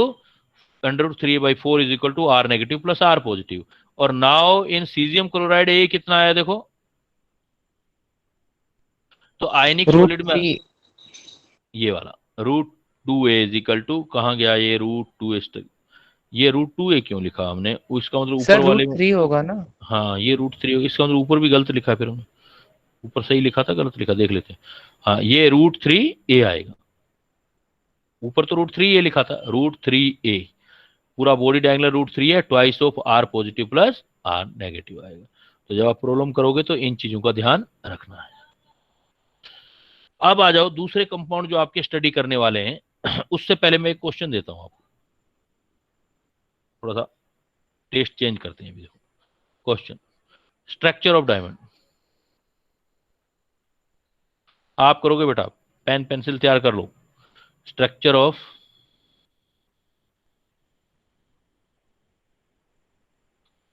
√3a/4 is equal to R negative plus R positive. और now in caesium chloride A कितना आया देखो, तो आयनिक रूट सॉलिड में 3 ये वाला √2a इज इक्वल टू, कहाँ गया ये √2a, ये √2a क्यों लिखा हमने, उसका मतलब ऊपर सर वाले रूट में, 3 होगा ना। हाँ ये √3, इसका मतलब ऊपर भी गलत लिखा है, फिर हमने ऊपर सही लिखा था गलत लिखा, देख लेते हैं। हाँ ये √3a आएगा, ऊपर तो √3a लिखा था, √3a पूरा बॉडी डायगोनल √3 है, twice of R positive plus R negative आएगा। तो जब आप प्रॉब्लम करोगे तो इन चीजों का ध्यान रखना है। अब आ जाओ दूसरे कंपाउंड जो आपके स्टडी करने वाले हैं उससे पहले मैं एक क्वेश्चन देता हूं आपको, थोड़ा सा टेस्ट चेंज करते हैं अभी। देखो क्वेश्चन, स्ट्रक्चर ऑफ डायमंड आप करोगे बेटा, पेन पेंसिल तैयार कर लो। Structure of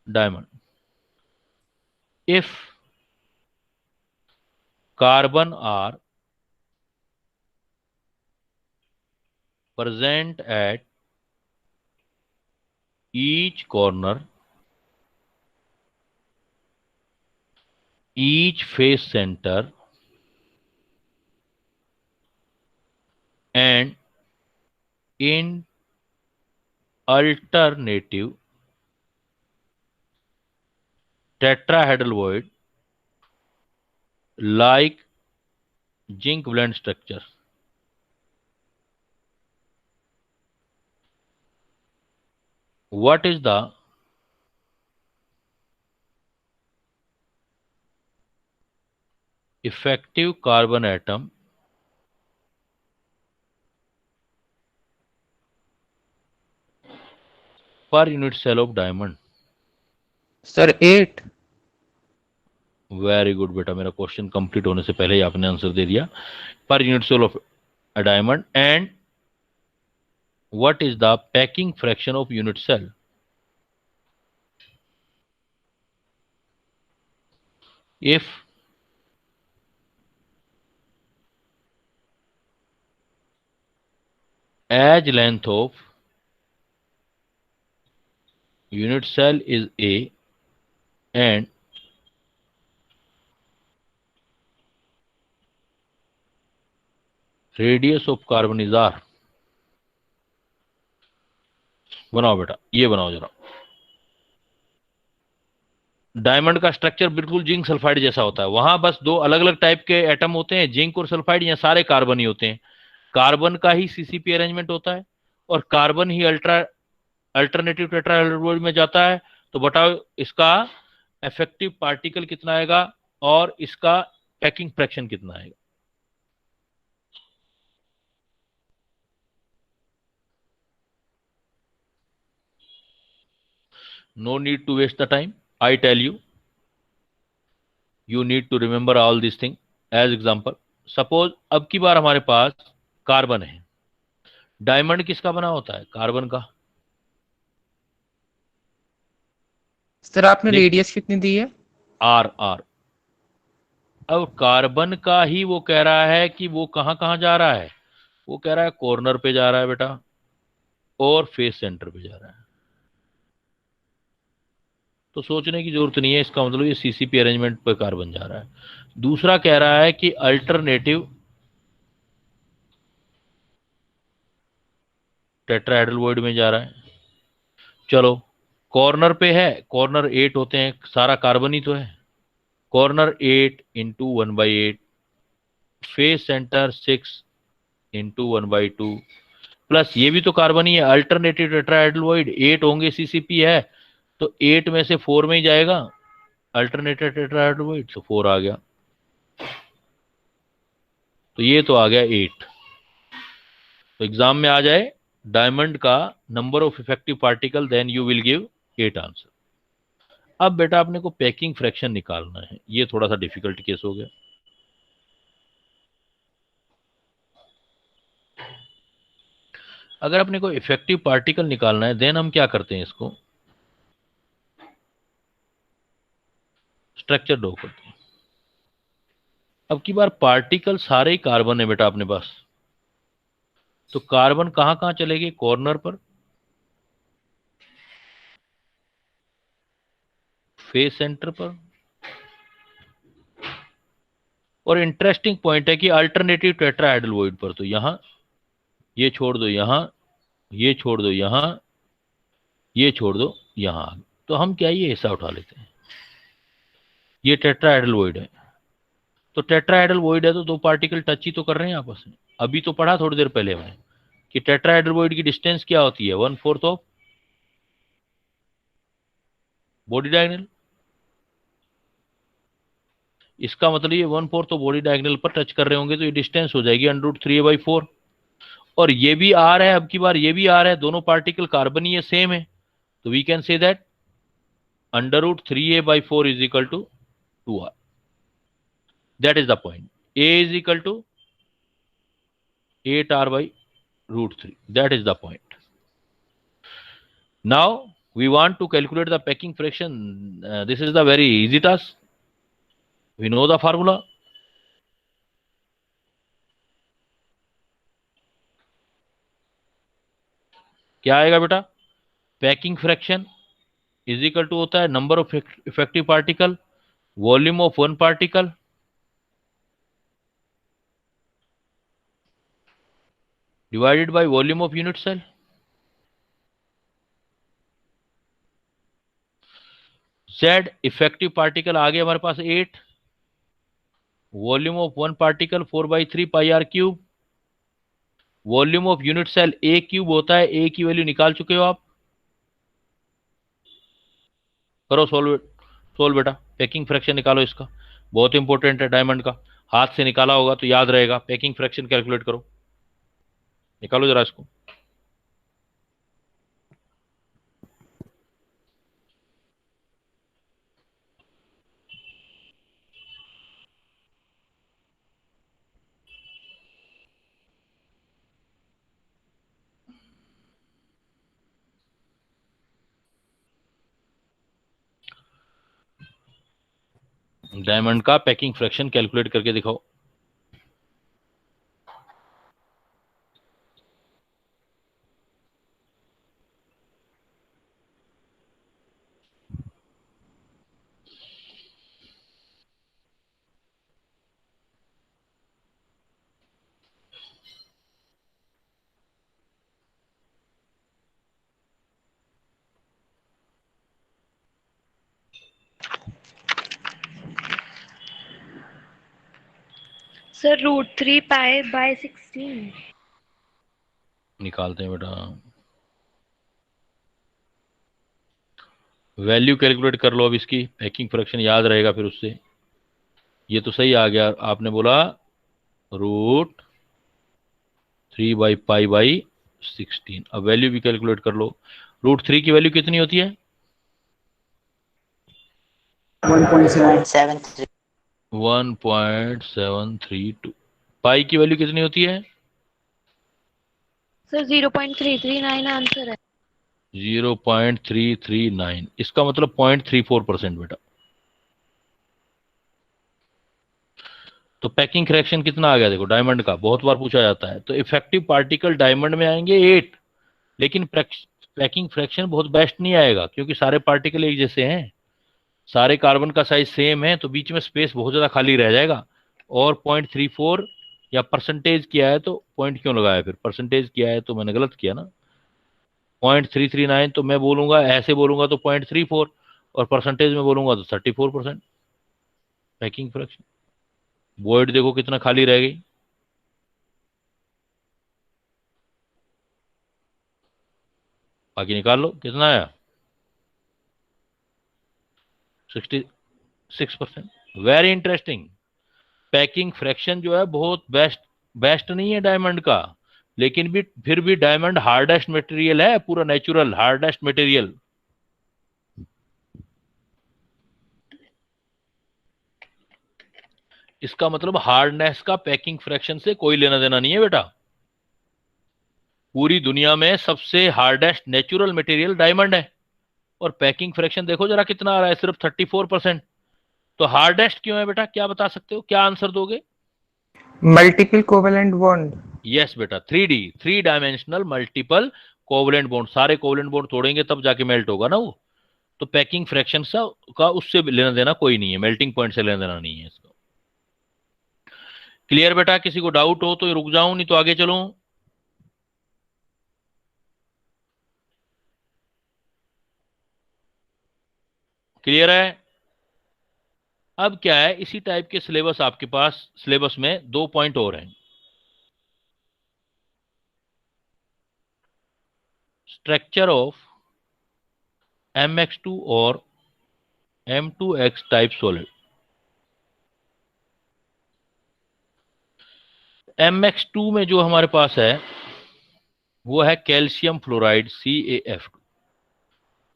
diamond, if carbon are present at each corner, each face center and in alternative tetrahedral void like zinc blende structure. What is the effective carbon atom per unit cell of diamond? Sir 8। Very good बेटा, मेरा क्वेश्चन कंप्लीट होने से पहले ही आपने आंसर दे दिया। Per unit cell of a diamond and what is the packing fraction of unit cell? If edge length of unit cell is A and radius of carbon is R, बनाओ बेटा, ये बनाओ जरा। डायमंड का स्ट्रक्चर बिल्कुल जिंक सल्फाइड जैसा होता है, वहां बस दो अलग अलग टाइप के एटम होते हैं, जिंक और सल्फाइड, या सारे कार्बन ही होते हैं। कार्बन का ही सीसीपी अरेंजमेंट होता है और कार्बन ही अल्टरनेटिव टेट्राहेड्रल में जाता है। तो बताओ इसका इफेक्टिव पार्टिकल कितना आएगा और इसका पैकिंग फ्रैक्शन कितना आएगा? No need to waste the time. I tell you, you need to remember all these things. As example, suppose अब की बार हमारे पास कार्बन है, डायमंड किसका बना होता है? कार्बन का। सर आपने रेडियस कितनी दी है? Are are. अब कार्बन का ही वो कह रहा है कि वो कहां कहां जा रहा है, वो कह रहा है कॉर्नर पे जा रहा है बेटा और फेस सेंटर पे जा रहा है। तो सोचने की जरूरत नहीं है, इसका मतलब ये सीसीपी अरेंजमेंट पे कार्बन जा रहा है। दूसरा कह रहा है कि अल्टरनेटिव टेट्राहेड्रल वॉइड में जा रहा है। चलो कॉर्नर पे है, कॉर्नर 8 होते हैं, सारा कार्बन ही तो है। Corner 8 into 1/8, face centre 6 into 1/2, plus ये भी तो कार्बन ही है। अल्टरनेटिव टेट्राहेड्रल वॉइड 8 होंगे, सीसीपी है तो 8 में से 4 में ही जाएगा अल्टरनेटिव टेट्राहेड्रल वॉइड, तो 4 आ गया। तो ये तो आ गया 8। तो एग्जाम में आ जाए डायमंड का number of effective particle, then you will give 8 answer. अब बेटा अपने को पैकिंग फ्रैक्शन निकालना है, ये थोड़ा सा डिफिकल्ट केस हो गया। अगर अपने को इफेक्टिव पार्टिकल निकालना है, देन हम क्या करते हैं, इसको स्ट्रक्चर ड्रॉ करते हैं। अब की बार पार्टिकल सारे ही कार्बन है बेटा अपने पास, तो कार्बन कहां कहां चलेंगे? कॉर्नर पर, फेस सेंटर पर, और इंटरेस्टिंग पॉइंट है कि अल्टरनेटिव टेट्राहेड्रल वॉइड पर, तो यहां ये छोड़ दो, यहां ये छोड़ दो, यहां ये छोड़ दो, यहां। तो हम क्या ये ऐसा उठा लेते हैं, ये टेट्राहेड्रल वॉइड है, तो टेट्राहेड्रल वॉइड है तो दो पार्टिकल टच ही तो कर रहे हैं आपस में। अभी तो पढ़ा थोड़ी देर पहले मैंने कि टेट्राहेड्रल वॉइड की डिस्टेंस क्या होती है, 1/4 ऑफ बॉडी डायगोनल। इसका मतलब ये 1/4 तो बॉडी डायगोनल पर टच कर रहे होंगे, तो ये डिस्टेंस हो जाएगी √3a/4। और ये भी आर है, अब की बार ये भी आर है, दोनों पार्टिकल कार्बन ही है, सेम है, तो we can say that √3a/4 is equal to 2r। That is the point. a is equal to 8r/√3, that is the point. Now we want to calculate the packing fraction. This is the very easy task. We know the formula. क्या आएगा बेटा? Packing fraction is equal to होता है number of effective particle, volume of one particle, divided by volume of unit cell. Z effective particle आ गए हमारे पास 8, volume of one particle 4/3 πr³, volume of unit cell A³ होता है, A की वैल्यू निकाल चुके हो आप, करो सोल्व बेटा, पैकिंग फ्रैक्शन निकालो इसका, बहुत इंपॉर्टेंट है डायमंड का, हाथ से निकाला होगा तो याद रहेगा। पैकिंग फ्रैक्शन कैलकुलेट करो, निकालो जरा इसको। डायमंड का पैकिंग फ्रैक्शन कैलकुलेट करके दिखाओ। सर √3 π/16 निकालते हैं बेटा, वैल्यू कैलकुलेट कर लो अब इसकी, पैकिंग फ्रैक्शन याद रहेगा फिर उससे। ये तो सही आ गया, आपने बोला √3/π/16। अब वैल्यू भी कैलकुलेट कर लो। √3 की वैल्यू कितनी होती है? 1.732। 1.732। पाई की वैल्यू कितनी होती है? सर 0.339 आंसर है। 0.339, इसका मतलब 0.34% बेटा। तो पैकिंग फ्रैक्शन कितना आ गया देखो डायमंड का, बहुत बार पूछा जाता है। तो इफेक्टिव पार्टिकल डायमंड में आएंगे 8, लेकिन पैकिंग फ्रैक्शन बहुत बेस्ट नहीं आएगा, क्योंकि सारे पार्टिकल एक जैसे हैं, सारे कार्बन का साइज सेम है, तो बीच में स्पेस बहुत ज्यादा खाली रह जाएगा। और 0.34 या परसेंटेज किया है तो पॉइंट क्यों लगाया, फिर परसेंटेज किया है तो मैंने गलत किया ना। 0.339 तो मैं बोलूंगा, ऐसे बोलूंगा तो 0.34, और परसेंटेज में बोलूंगा तो 34%। पैकिंग फ्रैक्शन वॉइड देखो कितना खाली रह गई, बाकी निकाल लो कितना आया, 66%। Very interesting. पैकिंग फ्रैक्शन जो है बहुत बेस्ट नहीं है डायमंड का, लेकिन भी फिर भी डायमंड हार्डेस्ट मटेरियल है, पूरा नेचुरल हार्डेस्ट मटेरियल। इसका मतलब हार्डनेस का पैकिंग फ्रैक्शन से कोई लेना देना नहीं है बेटा। पूरी दुनिया में सबसे हार्डेस्ट नेचुरल मटेरियल डायमंड है, और पैकिंग फ्रैक्शन देखो जरा कितना आ रहा है, सिर्फ 34%। तो हार्डेस्ट क्यों है बेटा, क्या बता सकते हो, क्या आंसर दोगे? Multiple covalent bond. यस बेटा, 3D, 3 dimensional multiple covalent bond, सारे कोवलेंट बॉन्ड तोड़ेंगे तब जाके मेल्ट होगा ना वो। तो पैकिंग फ्रैक्शन का उससे लेना देना कोई नहीं है, मेल्टिंग पॉइंट से लेना देना नहीं है इसका। क्लियर बेटा? किसी को डाउट हो तो रुक जाऊं, नहीं तो आगे चलूं। क्लियर है? अब क्या है, इसी टाइप के सिलेबस आपके पास, सिलेबस में 2 पॉइंट और हैं। स्ट्रक्चर ऑफ MX2 और M2X टाइप सॉलिड। MX2 में जो हमारे पास है वो है कैल्शियम फ्लोराइड CaF2,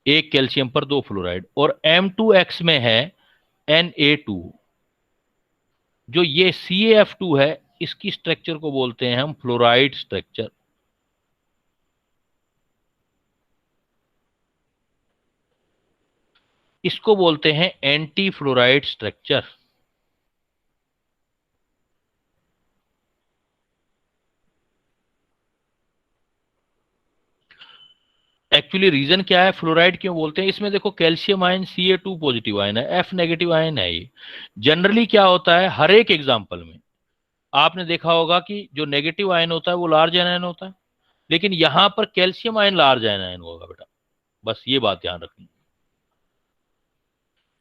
एक कैल्शियम पर 2 फ्लोराइड, और M2X में है Na2। जो ये CaF2 है, इसकी स्ट्रक्चर को बोलते हैं हम फ्लोराइड स्ट्रक्चर। इसको बोलते हैं anti fluoride structure. Actually reason क्या है, फ्लोराइड क्यों बोलते हैं, इसमें देखो calcium ion Ca2 positive ion है, F नेगेटिव आयन है। ये जनरली क्या होता है, हर एक एग्जाम्पल में आपने देखा होगा कि जो नेगेटिव आयन होता है वो लार्ज आयन होता है, लेकिन यहां पर कैल्शियम आयन लार्ज आयन होगा बेटा, बस ये बात ध्यान रखनी,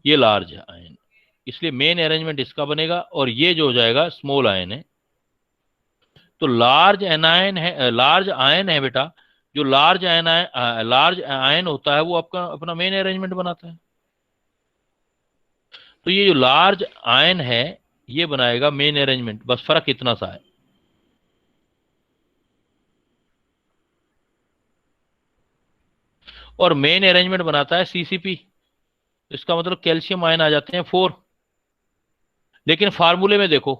ये लार्ज आयन, इसलिए मेन अरेंजमेंट इसका बनेगा, और ये जो हो जाएगा स्मॉल आयन है। तो लार्ज एनायन है, लार्ज आयन है बेटा, जो लार्ज आयन होता है वो आपका अपना मेन अरेंजमेंट बनाता है। तो ये जो लार्ज आयन है ये बनाएगा मेन अरेंजमेंट, बस फर्क इतना सा है। और मेन अरेंजमेंट बनाता है CCP, इसका मतलब कैल्शियम आयन आ जाते हैं 4। लेकिन फार्मूले में देखो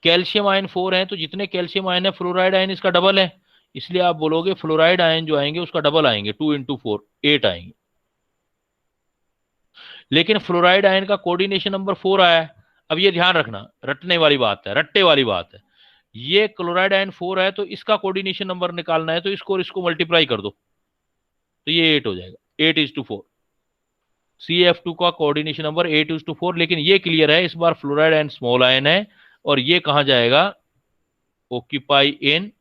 कैल्शियम आयन 4 है, तो जितने कैल्शियम आयन है फ्लोराइड आयन इसका डबल है, इसलिए आप बोलोगे फ्लोराइड आयन जो आएंगे उसका डबल आएंगे, 2 × 4 8 आएंगे। लेकिन फ्लोराइड आयन का कोऑर्डिनेशन नंबर 4 आया है। अब ये ध्यान रखना, रटने वाली बात है, रट्टे वाली बात है। ये क्लोराइड आयन 4 है तो इसका कोऑर्डिनेशन नंबर निकालना है, तो इसको और इसको मल्टीप्लाई कर दो तो ये 8 हो जाएगा, 8:4। CF2 का कोऑर्डिनेशन नंबर 8:4। लेकिन ये क्लियर है, इस बार फ्लोराइड आयन स्मॉल आयन है, और ये कहां जाएगा, ऑक्यूपाई इन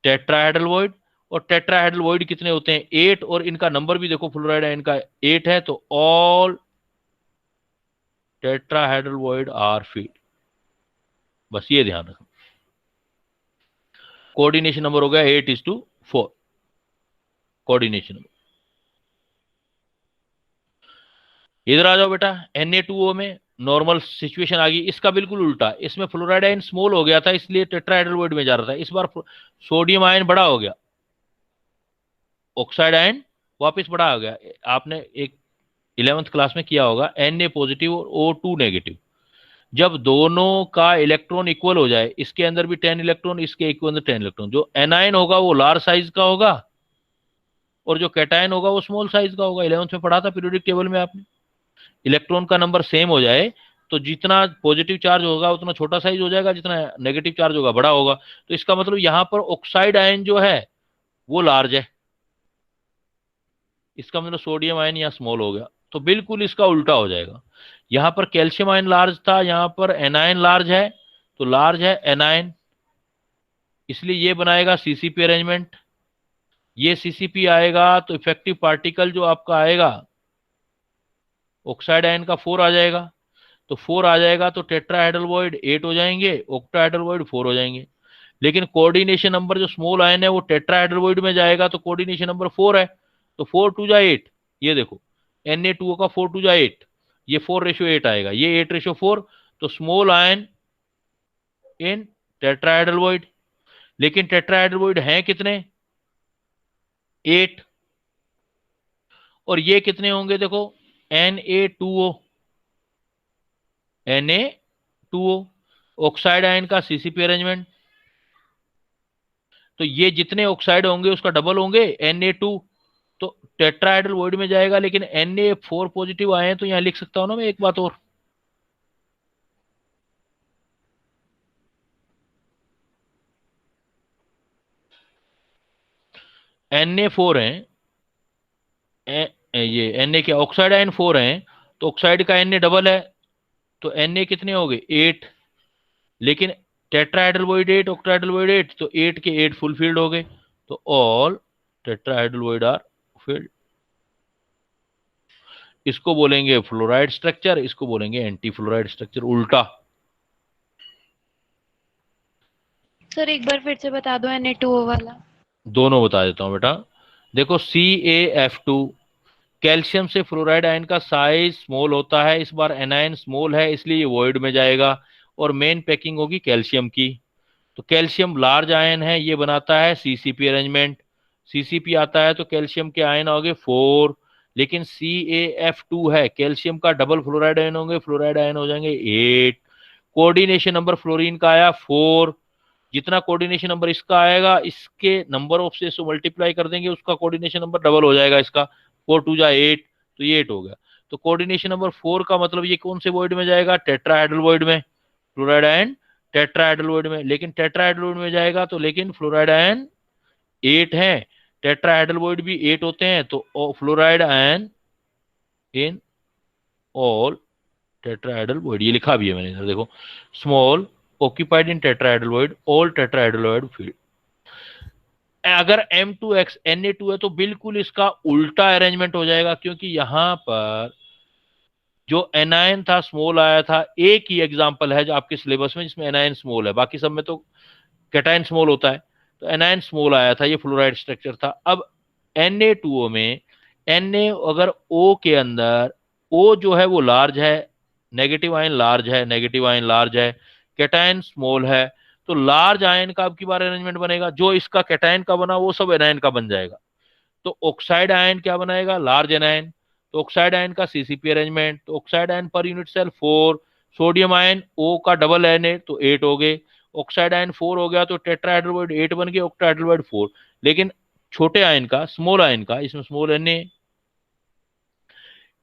टेट्राहेड्रल वॉइड। और टेट्राहेड्रल वॉइड कितने होते हैं, 8, और इनका नंबर भी देखो फ्लोराइड आयन का 8 है, तो all tetrahedral void are filled, बस ये ध्यान रखो। कोऑर्डिनेशन नंबर हो गया 8:4 कोऑर्डिनेशन नंबर। इधर आ जाओ बेटा, Na2O में नॉर्मल सिचुएशन आ गई, इसका बिल्कुल उल्टा, इसमें फ्लोराइड आयन स्मॉल हो गया था इसलिए टेट्राहेड्रल वॉइड में जा रहा था, इस बार सोडियम आयन बड़ा हो गया, ऑक्साइड आयन वापस बड़ा हो गया। आपने एक 11th क्लास में किया होगा, Na पॉजिटिव और O2 नेगेटिव, जब दोनों का इलेक्ट्रॉन इक्वल हो जाए, इसके अंदर भी 10 इलेक्ट्रॉन, इसके इक्वल 10 इलेक्ट्रॉन, जो एनायन होगा वो लार्ज साइज का होगा और जो कैटायन होगा वो स्मॉल साइज का होगा। 11th में पढ़ा था पीरियोडिक टेबल में आपने। इलेक्ट्रॉन का नंबर सेम हो जाए तो जितना पॉजिटिव चार्ज होगा उतना छोटा साइज हो जाएगा, जितना नेगेटिव चार्ज होगा बड़ा होगा। तो इसका मतलब यहां पर ऑक्साइड आयन जो है वो लार्ज है, इसका मतलब सोडियम आयन यहाँ स्मॉल हो गया। तो बिल्कुल इसका उल्टा हो जाएगा, यहां पर कैल्शियम आयन लार्ज था, यहां पर एनायन लार्ज है, तो लार्ज है एनायन, इसलिए ये बनाएगा CCP अरेंजमेंट। ये CCP आएगा तो इफेक्टिव पार्टिकल जो आपका आएगा ऑक्साइड आयन का 4 आ जाएगा, तो 4 आ जाएगा तो टेट्राहेड्रल वॉइड 8 हो जाएंगे, ऑक्टाहेड्रल वॉइड 4 हो जाएंगे। लेकिन कोऑर्डिनेशन नंबर जो स्मॉल आयन है वो टेट्राहेड्रल वॉइड में जाएगा, तो कोऑर्डिनेशन नंबर 4 है, तो 4 × 2 = 8। ये देखो Na2O का 4 × 2 = 8, ये 4:8 आएगा, ये 8:4, तो स्मॉल आयन इन टेट्राहेड्रल वॉइड। लेकिन टेट्राहेड्रल वॉइड है कितने, 8, और ये कितने होंगे देखो, Na2O ऑक्साइड आयन का CCP अरेंजमेंट, तो ये जितने ऑक्साइड होंगे उसका डबल होंगे Na2, तो टेट्राहेड्रल वॉइड में जाएगा। लेकिन Na4 पॉजिटिव आए हैं तो यहां लिख सकता हूं ना मैं एक बात और, Na4 हैं, ये Na क्या ऑक्साइड आयन 4 हैं, तो ऑक्साइड का Na डबल है, तो Na कितने हो गए 8, लेकिन टेट्राहेड्रल वॉइड 8, ऑक्टाहेड्रल वॉइड 8, तो 8 के 8 फुल फील्ड हो गए, तो all tetrahedral void are filled. इसको बोलेंगे फ्लोराइड स्ट्रक्चर, इसको बोलेंगे एंटी फ्लोराइड स्ट्रक्चर, उल्टा। सर एक बार फिर से बता दो Na2O वाला। दोनों बता देता हूं बेटा। देखो CaF2, कैल्शियम से फ्लोराइड आयन का साइज स्मॉल होता है, इस बार एनायन स्मॉल है इसलिए ये वॉइड में जाएगा, और मेन पैकिंग होगी कैल्शियम की। तो कैल्शियम लार्ज आयन है, ये बनाता है CCP अरेंजमेंट, CCP आता है तो कैल्शियम के आयन हो गए 4, लेकिन CaF2 है, कैल्शियम का डबल फ्लोराइड आयन होंगे, फ्लोराइड आयन हो जाएंगे 8। कोऑर्डिनेशन नंबर फ्लोरीन का आया 4, जितना कोऑर्डिनेशन नंबर इसका आएगा इसके नंबर ऑफ से मल्टीप्लाई कर देंगे, उसका कोऑर्डिनेशन नंबर डबल हो जाएगा इसका, 4 2 जा 8, तो ये 8 हो गया। तो कोऑर्डिनेशन नंबर 4 का मतलब ये कौन से वॉइड में जाएगा, टेट्राहेड्रल वॉइड में, फ्लोराइड आयन टेट्राहेड्रल वॉइड में, लेकिन टेट्राहेड्रल वॉइड में जाएगा तो, लेकिन फ्लोराइड आयन 8 है, टेट्राहेड्रल वॉइड भी 8 होते हैं, तो fluoride ion in all tetrahedral void, ये लिखा भी है मैंने इधर देखो, small occupied in tetrahedral void, all tetrahedral void field। अगर M2X Na2 है तो बिल्कुल इसका उल्टा अरेंजमेंट हो जाएगा, क्योंकि यहां पर जो एनायन था स्मॉल आया था, एक ही एग्जांपल है जो आपके सिलेबस में जिसमें एनायन स्मॉल है, बाकी सब में तो कैटायन स्मॉल होता है, तो एनायन स्मॉल आया था, ये फ्लोराइड स्ट्रक्चर था। अब Na2O में Na अगर O के अंदर O जो है वो लार्ज है, नेगेटिव आयन लार्ज है, नेगेटिव आयन लार्ज है, कैटायन स्मॉल है, तो लार्ज आयन का अब की बार अरेंजमेंट बनेगा, जो इसका कैटायन का बना वो सब एनायन का बन जाएगा। तो ऑक्साइड आयन क्या बनाएगा, लार्ज एनायन, तो ऑक्साइड आयन का CCP अरेंजमेंट, तो oxide ion per unit cell 4, sodium ion O का डबल Na तो 8 हो गए, ऑक्साइड आयन 4 हो गया तो टेट्राहेड्रल वॉइड 8 बन गए, ऑक्टाहेड्रल वॉइड 4, लेकिन छोटे आयन का स्मॉल आयन का, इसमें स्मॉल Na,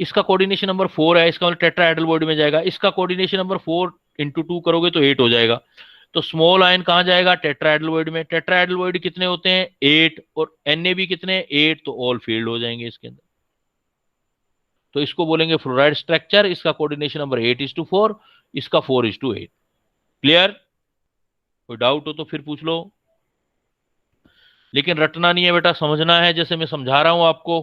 इसका कोऑर्डिनेशन नंबर 4 है, इसका मतलब टेट्राहेड्रल वॉइड में जाएगा, इसका कोऑर्डिनेशन नंबर 4 × 2 करोगे तो 8 हो जाएगा, तो स्मॉल आयन कहां जाएगा, टेट्राहेड्रल वॉइड में। टेट्राहेड्रल वॉइड कितने होते हैं 8, और Na भी कितने 8, तो ऑल फील्ड हो जाएंगे इसके अंदर, तो इसको बोलेंगे फ्लोराइड स्ट्रक्चर, इसका कोऑर्डिनेशन नंबर 8:4, इसका 4:8। क्लियर? कोई डाउट हो तो फिर पूछ लो, लेकिन रटना नहीं है बेटा, समझना है जैसे मैं समझा रहा हूं आपको,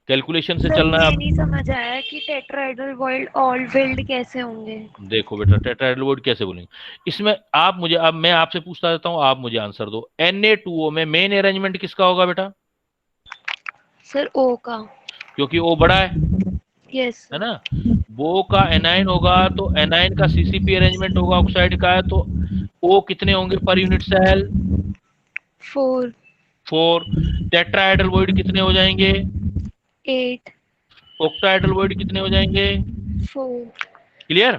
कैलकुलेशन से चलना है। ये नहीं समझ आया कि टेट्राहेड्रल वॉइड ऑल फील्ड कैसे होंगे। देखो बेटा, टेट्राहेड्रल वॉइड कैसे बोलेंगे, इसमें आप मुझे, अब मैं आपसे पूछता रहता हूं, आप मुझे आंसर दो। Na2O में मेन अरेंजमेंट किसका होगा बेटा? सर O का। क्योंकि O बड़ा है, यस है ना, वो का एनायन होगा तो एनायन का CCP अरेंजमेंट होगा, ऑक्साइड का है तो O कितने होंगे पर यूनिट सेल, 4 टेट्राहेड्रल वॉइड कितने हो जाएंगे, 8 ऑक्टाहेड्रल वॉइड कितने हो जाएंगे, 4। क्लियर?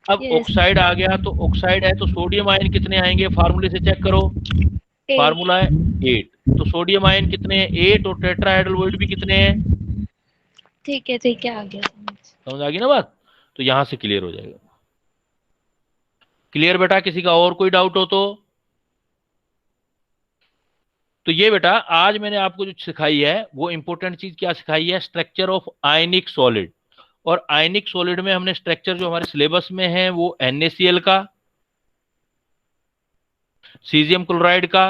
अब Yes. ऑक्साइड आ गया, तो ऑक्साइड है तो सोडियम आयन कितने आएंगे, फार्मूले से चेक करो, 8 फार्मूला है 8, तो सोडियम आयन कितने हैं 8, और टेट्राहेड्रल वॉइड भी कितने हैं, ठीक है आ गया समझ आ गई ना बात, तो यहां से क्लियर हो जाएगा। क्लियर बेटा? किसी का और कोई डाउट हो तो ये बेटा आज मैंने आपको जो सिखाई है वो इंपॉर्टेंट चीज क्या सिखाई है, स्ट्रक्चर ऑफ आयनिक सॉलिड। और आयनिक सॉलिड में हमने स्ट्रक्चर जो हमारे सिलेबस में है वो NaCl का, सीजियम क्लोराइड का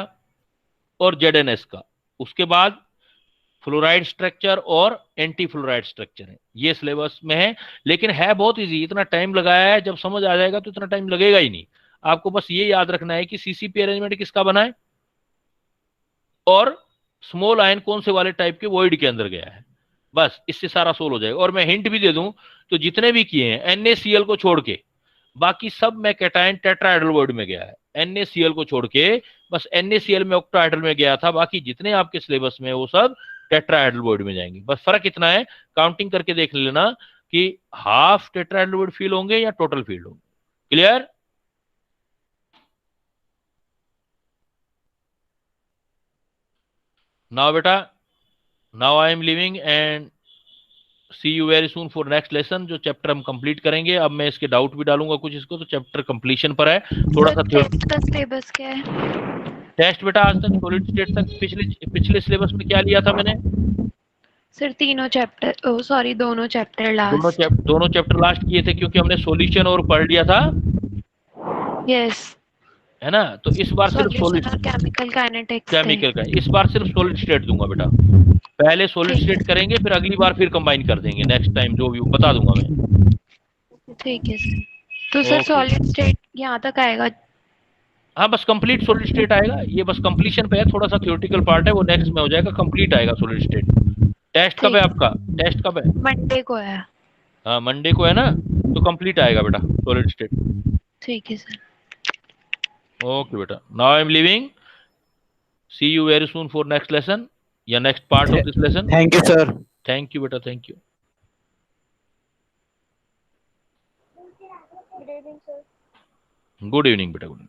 और ZnS का, उसके बाद फ्लोराइड स्ट्रक्चर और एंटी फ्लोराइड स्ट्रक्चर है, ये सिलेबस में है। लेकिन है बहुत इजी, इतना टाइम लगाया है, जब समझ आ जाएगा तो इतना टाइम लगेगा ही नहीं। आपको बस ये याद रखना है कि CCP अरेंजमेंट किसका बना है और स्मॉल आयन कौन से वाले टाइप के वॉइड के अंदर गया है, बस इससे सारा सोल्व हो जाएगा। और मैं हिंट भी दे दूं तो जितने भी किए हैं NaCl को छोड़ के बाकी सब में कैटायन टेट्राहेड्रल वॉइड में गया है, NaCl को छोड़ के बस NaCl में ऑक्टाहेड्रल में गया था, बाकी जितने आपके सिलेबस में वो सब टेट्राहेड्रल वॉइड में जाएंगे। बस फर्क इतना है, काउंटिंग करके देख लेना कि हाफ टेट्राहेड्रल वॉइड फील होंगे या टोटल फील्ड होंगे। Clear? Now beta, now I am leaving and see you very soon for next lesson, जो चैप्टर हम कंप्लीट करेंगे। अब मैं इसके डाउट भी डालूंगा कुछ इसको, तो चैप्टर कंप्लीशन पर है थोड़ा सा। टेस्ट का सिलेबस क्या है? टेस्ट बेटा आज तक सॉलिड स्टेट तक पिछले सिलेबस में क्या लिया था मैंने? सर तीनों चैप्टर, सॉरी दोनों चैप्टर लास्ट। दोनों चैप्टर लास्ट किए थे क्योंकि हमने सॉल्यूशन और पढ़ लिया था, यस। है ना? तो इस बार सिर्फ सॉलिड केमिकल काइनेटिक्स केमिकल का, इस बार सिर्फ सॉलिड स्टेट दूंगा बेटा। पहले सॉलिड स्टेट करेंगे, फिर अगली बार फिर कंबाइन कर देंगे, नेक्स्ट टाइम जो भी बता दूंगा मैं। ठीक है सर। तो सर सॉलिड स्टेट यहाँ तक आएगा? हाँ, बस कंप्लीट सॉलिड स्टेट आएगा, ये बस कंप्लीशन पे है, थोड़ा सा थ्योरेटिकल पार्ट है, वो नेक्स्ट में हो जाएगा, कंप्लीट आएगा सॉलिड स्टेट। टेस्ट कब है आपका? टेस्ट कब है? मंडे को है। हाँ मंडे को है ना, तो कंप्लीट आएगा बेटा सॉलिड स्टेट। ठीक है सर। ओके बेटा, now I am leaving, see you very soon for next lesson या next part of this lesson. Thank you sir. Thank you बेटा, thank you. Good evening, sir. Good evening बेटा, गुड।